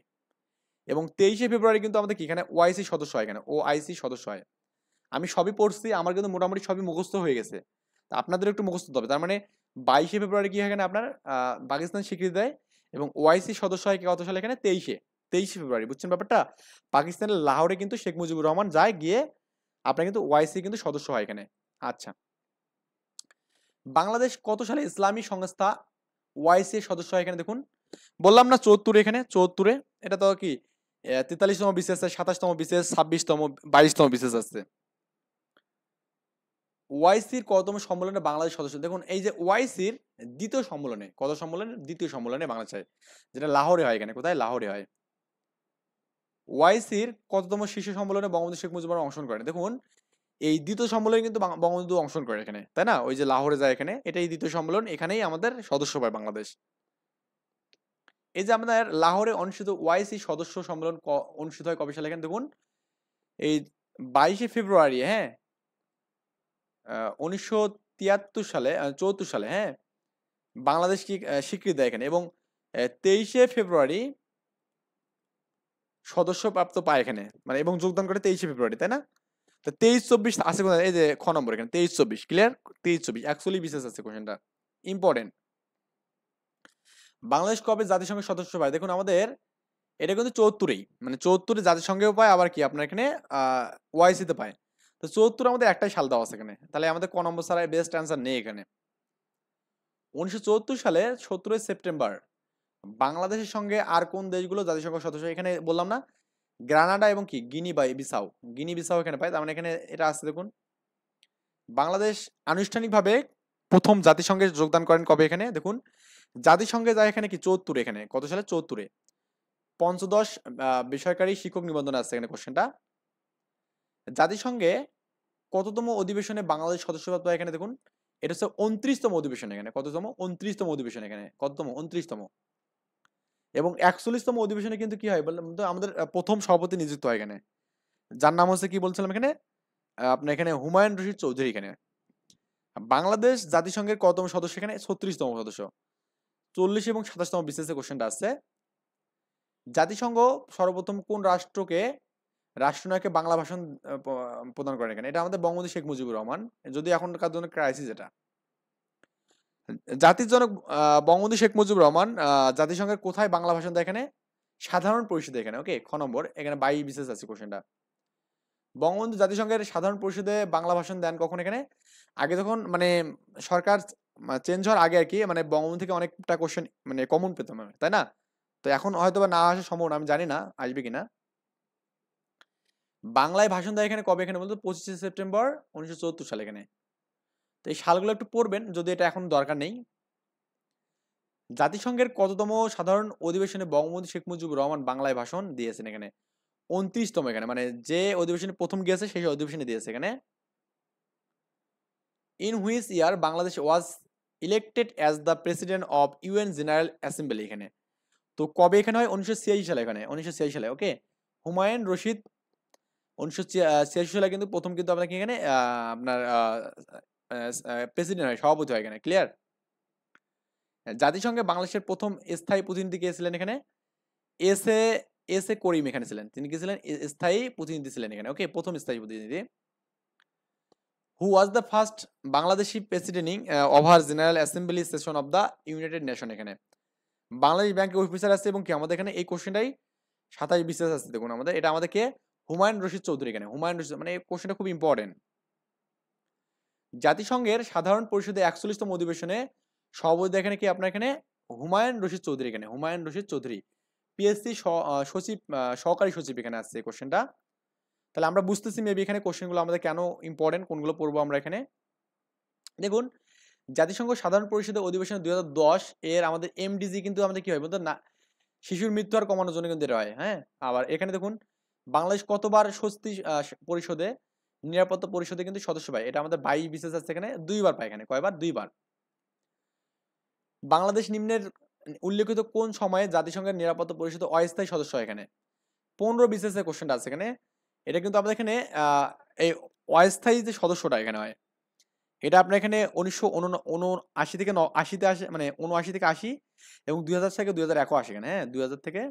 [SPEAKER 1] এবং 23শে ফেব্রুয়ারি কিন্তু আমাদের কি এখানে ওআইসি সদস্য হয়, এখানে ওআইসি সদস্য হয়। আমি সবই পড়ছি, আমার কিন্তু মোটামুটি সবই মুখস্থ হয়ে গেছে। তা আপনাদের একটু মুখস্থ হবে। তার মানে 22শে ফেব্রুয়ারি কি হয় এখানে আপনার পাকিস্তান স্বীকৃতি দেয়, এবং ওআইসি সদস্য হয় কত সালে? এখানে 23শে ফেব্রুয়ারি। বুঝছেন ব্যাপারটা? পাকিস্তানের লাহোরে কিন্তু শেখ মুজিবুর রহমান যায়, গিয়ে আপনার কিন্তু ওআইসি কিন্তু সদস্য হয় এখানে। আচ্ছা, বাংলাদেশ কত সালে ইসলামী সংস্থা ওআইসি সদস্য হয়? এখানে দেখুন, বললাম না 74, এখানে 74-এ। এটা তো কি 43তম বিসিএস আছে, 27তম বিসিএস, 26তম, 22তম বিসিএস আছে। ওআইসির কততম সম্মেলনে বাংলাদেশ সদস্য? দেখুন এই যে ওআইসির দ্বিতীয় সম্মেলনে, কত সম্মেলনে? দ্বিতীয় সম্মেলনে বাংলাদেশ হয়, যেটা লাহোরে হয়। এখানে কোথায়? লাহোরে হয়। ওআইসির কততম শীর্ষ সম্মেলনে বঙ্গবন্ধু শেখ মুজিবুর রহমান অংশগ্রহণ করেন? দেখুন এই দ্বিতীয় সম্মেলনে কিন্তু বঙ্গবন্ধু অংশগ্রহণ করে এখানে, তাই না? ওই যে লাহোরে যায় এখানে, এটাই দ্বিতীয় সম্মেলন, এখানেই আমাদের সদস্য পায় বাংলাদেশ। এই যে আমাদের লাহোরে অনুষ্ঠিত ওআইসি সদস্য সম্মেলন অনুষ্ঠিত হয় কবে সালে? এখানে দেখুন এই 22শে ফেব্রুয়ারি, হ্যাঁ, 1973 সালে, 74 সালে, হ্যাঁ, বাংলাদেশ কি স্বীকৃতি দেয় এখানে, এবং 23শে ফেব্রুয়ারি সদস্যপ্রাপ্ত পায় এখানে, মানে এবং যোগদান করে 23শে ফেব্রুয়ারি, তাই না? তো 23-24 আছে কোথায়? এই যে খ নম্বর এখানে 23-24, ক্লিয়ার? 23-24 অ্যাকচুয়ালি বিশেষ আছে কোশ্চেনটা, ইম্পর্টেন্ট। বাংলাদেশ কবে জাতিসংঘের সদস্য পায়? দেখুন আমাদের এটা কিন্তু 74-এই, মানে 74-এ জাতিসংঘেও পায়, আবার কি আপনার এখানে ওআইসি তে পায়। তো 74 আমাদের একটাই সাল দেওয়া আছে এখানে, তাহলে আমাদের ক নম্বর ছাড়া বেস্ট অ্যান্সার নেই এখানে। 1974 সালে 17 সেপ্টেম্বর বাংলাদেশের সঙ্গে আর কোন দেশগুলো জাতিসংঘ সদস্য? এখানে বললাম না, গ্রানাডা এবং কি গিনি বিসাউ, গিনি বিসাউ এখানে পায়। তার মানে এখানে এটা আছে দেখুন, বাংলাদেশ আনুষ্ঠানিকভাবে প্রথম জাতিসংঘে যোগদান করেন কবে? এখানে দেখুন জাতিসংঘে যায় এখানে কি 74, এখানে কত সালে? 74-এ। পঞ্চদশ বিষয়কারী শিক্ষক নিবন্ধন আছে এখানে কোশ্চেনটা। জাতিসংঘে কততম অধিবেশনে বাংলাদেশ সদস্যপদ পায়? এখানে দেখুন এটা হচ্ছে 29তম অধিবেশন। এখানে কততম? 29তম অধিবেশন। এখানে কততম? 29তম। এবং 41তম অধিবেশনে কিন্তু কি হয় বললাম তো, আমাদের প্রথম সভাপতি নিযুক্ত হয় এখানে, যার নাম হচ্ছে কি বলছিলাম এখানে, আপনার এখানে হুমায়ুন রশিদ চৌধুরী। এখানে বাংলাদেশ জাতিসংঘের কততম সদস্য? এখানে 36তম সদস্য। 40 এবং 27তম বিসিএস কোশ্চেনটা আছে, জাতিসংঘ সর্বপ্রথম কোন রাষ্ট্রকে রাষ্ট্রনায়ককে বাংলা ভাষণ প্রদান করেন? এখানে এটা আমাদের বঙ্গবন্ধু শেখ মুজিবুর রহমান, যদি এখনকার জন্য ক্রাইসিস এটা। জাতির জনক বঙ্গবন্ধু শেখ মুজিবুর রহমান জাতিসংঘের কোথায় বাংলা ভাষণ দেয়? এখানে সাধারণ পরিষদে। এখানে ওকে, খ নম্বর এখানে 22 বিশেষ আছে কোশ্চেনটা। বঙ্গবন্ধু জাতিসংঘের সাধারণ পরিষদে বাংলা ভাষণ দেন কখন? এখানে আগে যখন মানে সরকার চেঞ্জ হওয়ার আগে আর কি, মানে বঙ্গবন্ধু থেকে অনেকটা কোশ্চেন মানে কমন পেতাম, তাই না? তো এখন হয়তো বা না আসার সম্ভাবনা, আমি জানি না আসবে কিনা। বাংলায় ভাষণ দেয় এখানে কবে? এখানে বলতো 25শে সেপ্টেম্বর 1974 সালে এখানে। তো এই সালগুলো একটু পড়বেন, যদি এটা এখন দরকার নেই। জাতিসংঘের কততম সাধারণ অধিবেশনে বঙ্গবন্ধু শেখ মুজিবুর রহমান বাংলায় ভাষণ দিয়েছেন? এখানে 29তম। এখানে মানে যে অধিবেশনে প্রথম গিয়েছে সেই অধিবেশনে দিয়েছে এখানে। In which year Bangladesh was elected as the president of UN general assembly? এখানে তো কবে এখানে হয়? 1986 সালে। এখানে 1986 সালে, ওকে। হুমায়ুন রশিদ 1986 সালে কিন্তু প্রথম কিন্তু আপনাকে এখানে আপনার প্রেসিডেন্ট হয়, সভাপতি হয় এখানে, ক্লিয়ার? জাতিসংঘে বাংলাদেশের প্রথম স্থায়ী প্রতিনিধি কে ছিলেন? এখানে এস এ এস এ করিম এখানে ছিলেন, তিনি কি ছিলেন? স্থায়ী প্রতিনিধি ছিলেন এখানে, ওকে, প্রথম স্থায়ী প্রতিনিধি। Who was the first Bangladeshi president over general assembly session of the United Nation? এখানে বাংলাদেশ ব্যাংকের অফিসার আছে, এবং কি আমাদের এখানে এই কোশ্চেনটাই 27 বিশেষ আছে দেখুন আমাদের, এটা আমাদেরকে হুমায়ুন রশিদ চৌধুরী। এখানে হুমায়ুন রশিদ, মানে এই কোশ্চেনটা খুব ইম্পর্টেন্ট। জাতিসংঘের সাধারণ পরিষদে 41তম অধিবেশনে সভাপতি এখানে কি আপনার এখানে হুমায়ুন রশিদ চৌধুরী। এখানে হুমায়ুন রশিদ চৌধুরী পিএসসি সচিব, সহকারী সচিব এখানে আছে কোশ্চেনটা। তাহলে আমরা বুঝতেছি মেবি এখানে কোশ্চেনগুলো আমাদের কেন ইম্পর্টেন্ট, কোনগুলো পড়বো আমরা এখানে। দেখুন জাতিসংঘ সাধারণ পরিষদের অধিবেশন 2010 এর আমাদের এমডিজি কিন্তু আমাদের কি হয় বলতো না, শিশুর মৃত্যু হার কমানোর জন্য কিন্তু এটা হয়, হ্যাঁ। আবার এখানে দেখুন বাংলাদেশ কতবার স্বস্তি পরিষদে নিরাপত্তা পরিষদে কিন্তু সদস্য পায়? এটা আমাদের 22 বিসিএস আছে এখানে, 2 বার পায় এখানে। কয়বার? 2 বার। বাংলাদেশ নিম্নের উল্লেখিত কোন সময়ে জাতিসংঘের নিরাপত্তা পরিষদে অস্থায়ী সদস্য হয় এখানে? 15 বিসিএস এর কোশ্চেনটা আছে এখানে। এটা কিন্তু আমাদের এখানে এই অস্থায়ী যে সদস্যটা এখানে হয়, এটা আপনার এখানে 1979 থেকে 80 তে আসে, মানে 79 থেকে 80 এবং 2000 থেকে 2001 আসে এখানে, হ্যাঁ? 2000 থেকে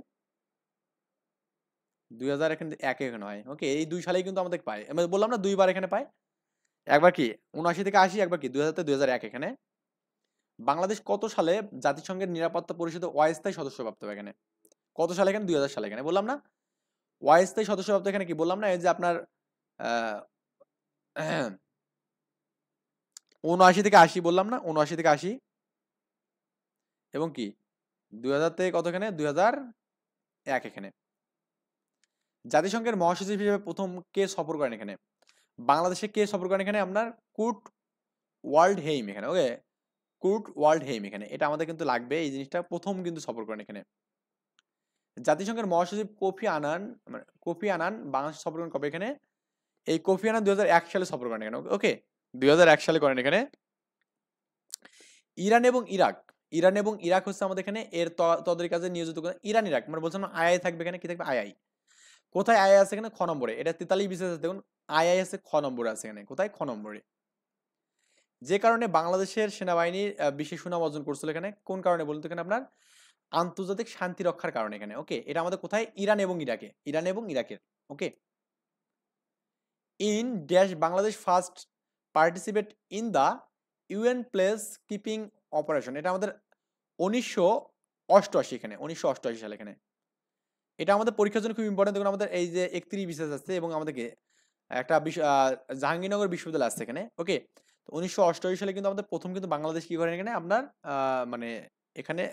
[SPEAKER 1] 2000 এখানে 1 এখানে হয়। ওকে, এই 2 সালেই কিন্তু আমাদের পায়। আমি বললাম না 2 বার এখানে পায়। একবার কি 79 থেকে 80, একবার কি 2000 থেকে 2001 এখানে। বাংলাদেশ কত সালে জাতিসংঘের নিরাপত্তা পরিষদে অস্থায়ী সদস্যপ্রাপ্ত হয় এখানে? কত সালে এখানে? 2000 সালে এখানে। বললাম না? অস্থায়ী সদস্যপ্রাপ্ত এখানে কি বললাম না? এই যে আপনার আ 79 থেকে 80 বললাম না? 79 থেকে 80 এবং কি 2000 থেকে কত এখানে? 2001 এখানে। জাতিসংঘের মহাসচিব হিসেবে প্রথম কে সফর করেন এখানে? বাংলাদেশে কে সফর করেন এখানে? আপনার কুর্ট ওয়াল্ডহেইম এখানে। ওকে? কুর্ট ওয়াল্ডহেইম এখানে। এটা আমাদের কিন্তু লাগবে, এই জিনিসটা প্রথম কিন্তু সফর করেন এখানে। জাতিসংঘের মহাসচিব কোফি আনান, মানে কোফি আনান বাংলাদেশ সফর করেন কবে এখানে? এই কোফি আনান 2001 সালে সফর করেন এখানে। ওকে? 2001 সালে করেন এখানে। ইরান এবং ইরাক, ইরান এবং ইরাক হচ্ছে আমাদের এখানে এর তদারকি কাজে নিয়োজিত করে। ইরান ইরাক মানে বলছিলাম আইআই থাকবে এখানে, কি থাকবে? আইআই। কোথায় আইআই আছে এখানে? খ নম্বরে। এটা 43 বিসিএস আছে দেখুন, আইআই আছে খ নম্বরে আছে এখানে। কোথায়? খ নম্বরে। যে কারণে বাংলাদেশের সেনাবাহিনীর বিশেষ সুনাম অর্জন করছিল এখানে, কোন কারণে বলুন তো এখানে আপনার? আন্তর্জাতিক শান্তি রক্ষার কারণে এখানে। ওকে, এটা আমাদের কোথায়? ইরান এবং ইরাকে, ইরান এবং ইরাকের। Okay, in dash Bangladesh first participate in the UN peacekeeping operation. এটা আমাদের 1988 এখানে, 1988 সালে এখানে। এটা আমাদের পরীক্ষার জন্য খুব ইম্পর্টেন্ট। দেখুন আমাদের এই যে 31 বিসিএস আছে এবং আমাদেরকে একটা জাহাঙ্গীরনগর বিশ্ববিদ্যালয় আছে এখানে। ওকে, তো 1988 সালে কিন্তু আমাদের প্রথম কিন্তু বাংলাদেশ কি করেন এখানে আপনার মানে এখানে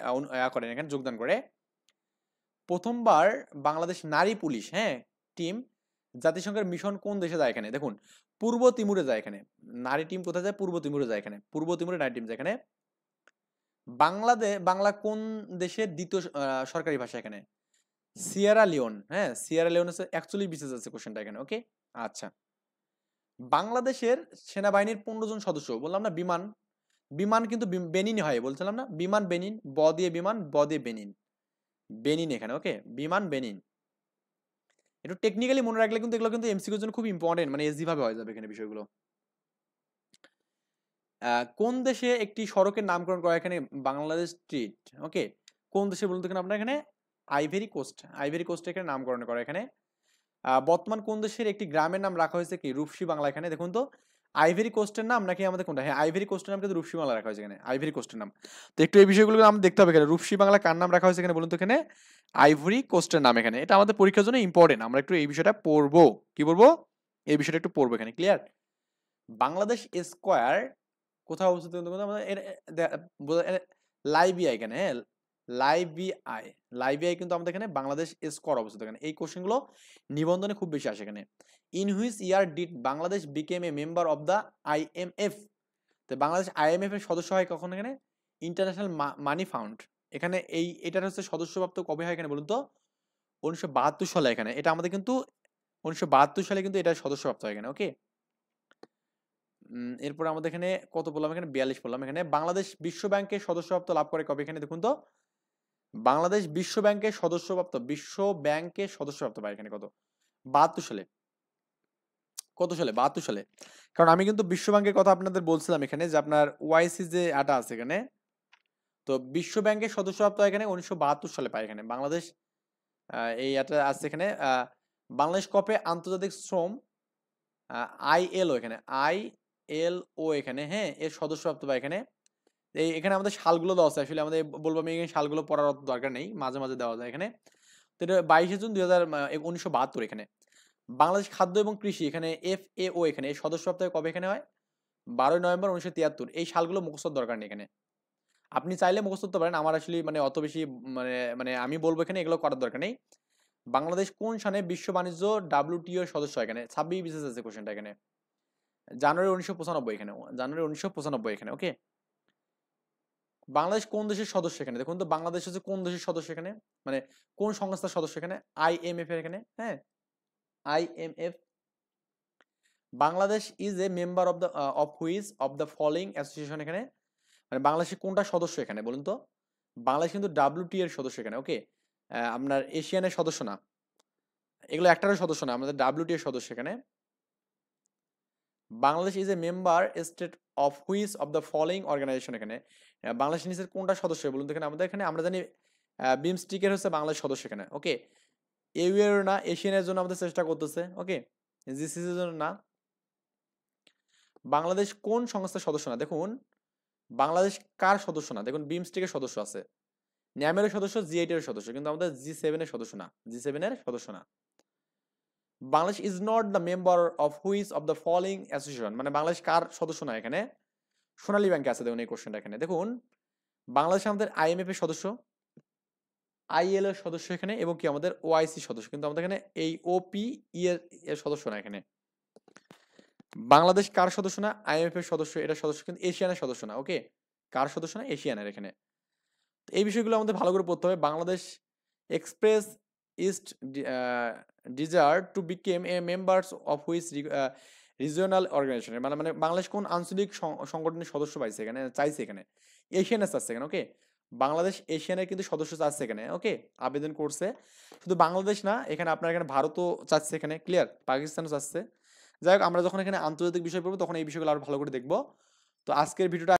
[SPEAKER 1] করেন, এখানে যোগদান করে। প্রথমবার বাংলাদেশ নারী পুলিশ, হ্যাঁ, টিম জাতিসংঘের মিশন কোন দেশে যায় এখানে? দেখুন পূর্ব তিমুরে যায় এখানে। নারী টিম কোথায় যায়? পূর্ব তিমুরে যায় এখানে। পূর্ব তিমুরে নারী টিম যায় এখানে। বাংলা কোন দেশের দ্বিতীয় সরকারি ভাষা এখানে? সিয়েরা লিওন, হ্যাঁ, সিয়েরা লিওন হচ্ছে 41 বিসিএস আছে কোশ্চেনটা এখানে। ওকে, আচ্ছা। বাংলাদেশের সেনাবাহিনীর 15 জন সদস্য, বললাম না বিমান, বিমান কিন্তু বেনিন হয় বলছিলাম না? বিমান বেনিন, ব দিয়ে বিমান, ব দিয়ে বেনিন, বেনিন এখানে। ওকে, বিমান বেনিন। একটু টেকনিক্যালি মনে রাখলে কিন্তু এগুলো কিন্তু এমসিকিউর জন্য খুব ইম্পর্টেন্ট, মানে ইজি ভাবে হয়ে যাবে এখানে বিষয়গুলো। কোন দেশে একটি সড়কের নামকরণ করা এখানে? বাংলাদেশ স্ট্রিট। ওকে, কোন দেশে বলতে এখানে আপনার এখানে? আইভেরি কোস্ট, আইভেরি কোস্ট এখানে নামকরণ করা এখানে। বর্তমান কোন দেশের একটি গ্রামের নাম রাখা হয়েছে কি? রূপসী বাংলা এখানে। দেখুন তো আইভেরি কোস্টের নাম নাকি আমাদের কোনটা? হ্যাঁ, আইভেরি কোস্টের নাম কিন্তু রূপসী বাংলা রাখা হয়েছে এখানে, আইভেরি কোস্টের নাম। তো একটু এই বিষয়গুলো আমরা দেখতে হবে এখানে। রূপসী বাংলা কার নাম রাখা হয়েছে এখানে বলুন তো এখানে? আইভরি কোস্টের নাম এখানে। এটা আমাদের পরীক্ষার জন্য ইম্পর্টেন্ট, আমরা একটু এই বিষয়টা পড়বো। কি পড়বো? এই বিষয়টা একটু পড়বো এখানে। ক্লিয়ার? বাংলাদেশ স্কয়ার কোথায় অবস্থিত? লাইবিয়া এখানে, হ্যাঁ, লাইবিআই, লাইবিআই কিন্তু আমাদের এখানে বাংলাদেশ স্কয়ার অবস্থিত এখানে। এই কোশ্চেনগুলো নিবন্ধনে খুব বেশি আসে এখানে। In which year did Bangladesh became a member of the IMF? তো বাংলাদেশ আইএমএফ এর সদস্য হয় কখন এখানে? ইন্টারন্যাশনাল মানি ফান্ড এখানে। এটার হচ্ছে সদস্যপ্রাপ্ত কবে হয় এখানে বলুন তো? 1972 সালে এখানে। এটা আমাদের কিন্তু 1972 সালে কিন্তু এটা সদস্যপ্রাপ্ত হয় এখানে। ওকে, এরপর আমাদের এখানে কত বললাম? এখানে 42 বললাম এখানে। বাংলাদেশ বিশ্ব ব্যাংকের সদস্যপ্রাপ্ত লাভ করে কবে এখানে? দেখুন তো বাংলাদেশ বিশ্ব ব্যাংকের সদস্যপ্রাপ্ত, বিশ্ব ব্যাংকের সদস্যপ্রাপ্ত পায় এখানে কত? 72 সালে। কত সালে? 72 সালে। কারণ আমি কিন্তু বিশ্ব ব্যাংকের কথা আপনাদের বলছিলাম এখানে, যে আপনার ওআইসি যে আটা আছে এখানে, তো বিশ্ব ব্যাংকের সদস্যপ্রাপ্ত এখানে 1972 সালে পায় এখানে বাংলাদেশ। এই আটা আছে এখানে। বাংলাদেশ কপে আন্তর্জাতিক শ্রম আইএলও এখানে, আইএলও এখানে, হ্যাঁ, এর সদস্যপ্রাপ্ত পায় এখানে। এখানে আমাদের সালগুলো দেওয়া আছে, আসলে আমাদের বলবো আমি এখানে সালগুলো পড়ার অত দরকার নেই, মাঝে মাঝে দেওয়া যায় এখানে। তো এটা 22শে জুন 1972 এখানে। বাংলাদেশ খাদ্য এবং কৃষি এখানে এফএও এখানে এই সদস্যপ্রাপ্ত কবে এখানে হয়? 12 নভেম্বর 1973। এই সালগুলো মুখস্থর দরকার নেই এখানে, আপনি চাইলে মুখস্থ করতে পারেন। আমার আসলে মানে অত বেশি মানে মানে আমি বলবো এখানে এগুলো করার দরকার নেই। বাংলাদেশ কোন সনে বিশ্ব বাণিজ্য ডাব্লিউটিও সদস্য এখানে? 26 বিসিএস আছে কোশ্চেনটা এখানে। জানুয়ারি 1995 এখানে, জানুয়ারি 1995 এখানে। ওকে, বাংলাদেশ কোন দেশের সদস্য এখানে? দেখুন তো বাংলাদেশ হচ্ছে কোন দেশের সদস্য এখানে, মানে কোন সংস্থার সদস্য এখানে? আইএমএফ এর এখানে, হ্যাঁ। IMF, Bangladesh is a member of the of which of the following association, এখানে মানে বাংলাদেশের কোনটা সদস্য এখানে বলুন তো? বাংলাদেশ কিন্তু WTO এর সদস্য এখানে, ওকে। আপনার এশিয়ানের সদস্য না, এগুলো একটারও সদস্য না, আমাদের WTO এর সদস্য এখানে। Bangladesh is a member state of which of the following organization, এখানে বাংলাদেশ নিচের কোনটা সদস্য বলুন তো? এখানে আমাদের এখানে আমরা জানি বিমস্টিকের হচ্ছে বাংলাদেশ সদস্য এখানে, ওকে। EU এর না, এশিয়ানের জন্য আমাদের চেষ্টা করতেছে, ওকে। GCC এর জন্য না। বাংলাদেশ কোন সংস্থার সদস্য না? দেখুন বাংলাদেশ কার সদস্য না? দেখুন বিমস্টিকের সদস্য আছে, ন্যামের সদস্য, G8 এর সদস্য, কিন্তু আমাদের G7 এর সদস্য না, G7 এর সদস্য না। Bangladesh is not the member of which of the following association, মানে বাংলাদেশ কার সদস্য না এখানে? সোনালী ব্যাংকে আছে, দেখুন এই কোশ্চেনটা এখানে দেখুন। বাংলাদেশ আমাদের IMF এর সদস্য, IL এর সদস্য এখানে, এবং কি আমাদের OIC সদস্য, কিন্তু আমাদের এখানে এই OPE এর সদস্য না এখানে। বাংলাদেশ কার সদস্য না? IMF এর সদস্য, এটা সদস্য, কিন্তু এশিয়ানের সদস্য না, ওকে। কার সদস্য না? এশিয়ানের এখানে। এই বিষয়গুলো আমাদের ভালো করে পড়তে হবে। বাংলাদেশ এক্সপ্রেস ইস্ট desire to become a members of which regional organization, মানে মানে বাংলাদেশ কোন আঞ্চলিক সংগঠনের সদস্য পাইছে এখানে, চাইছে এখানে? এশিয়ানের চাচ্ছে এখানে, ওকে। বাংলাদেশ এশিয়ানের কিন্তু সদস্য চাচ্ছে এখানে, ওকে, আবেদন করছে। শুধু বাংলাদেশ না, এখানে আপনার এখানে ভারতও চাচ্ছে এখানে, ক্লিয়ার, পাকিস্তানও চাচ্ছে। যাই হোক, আমরা যখন এখানে আন্তর্জাতিক বিষয় পড়বো তখন এই বিষয়গুলো আরো ভালো করে দেখবো। তো আজকের ভিডিওটা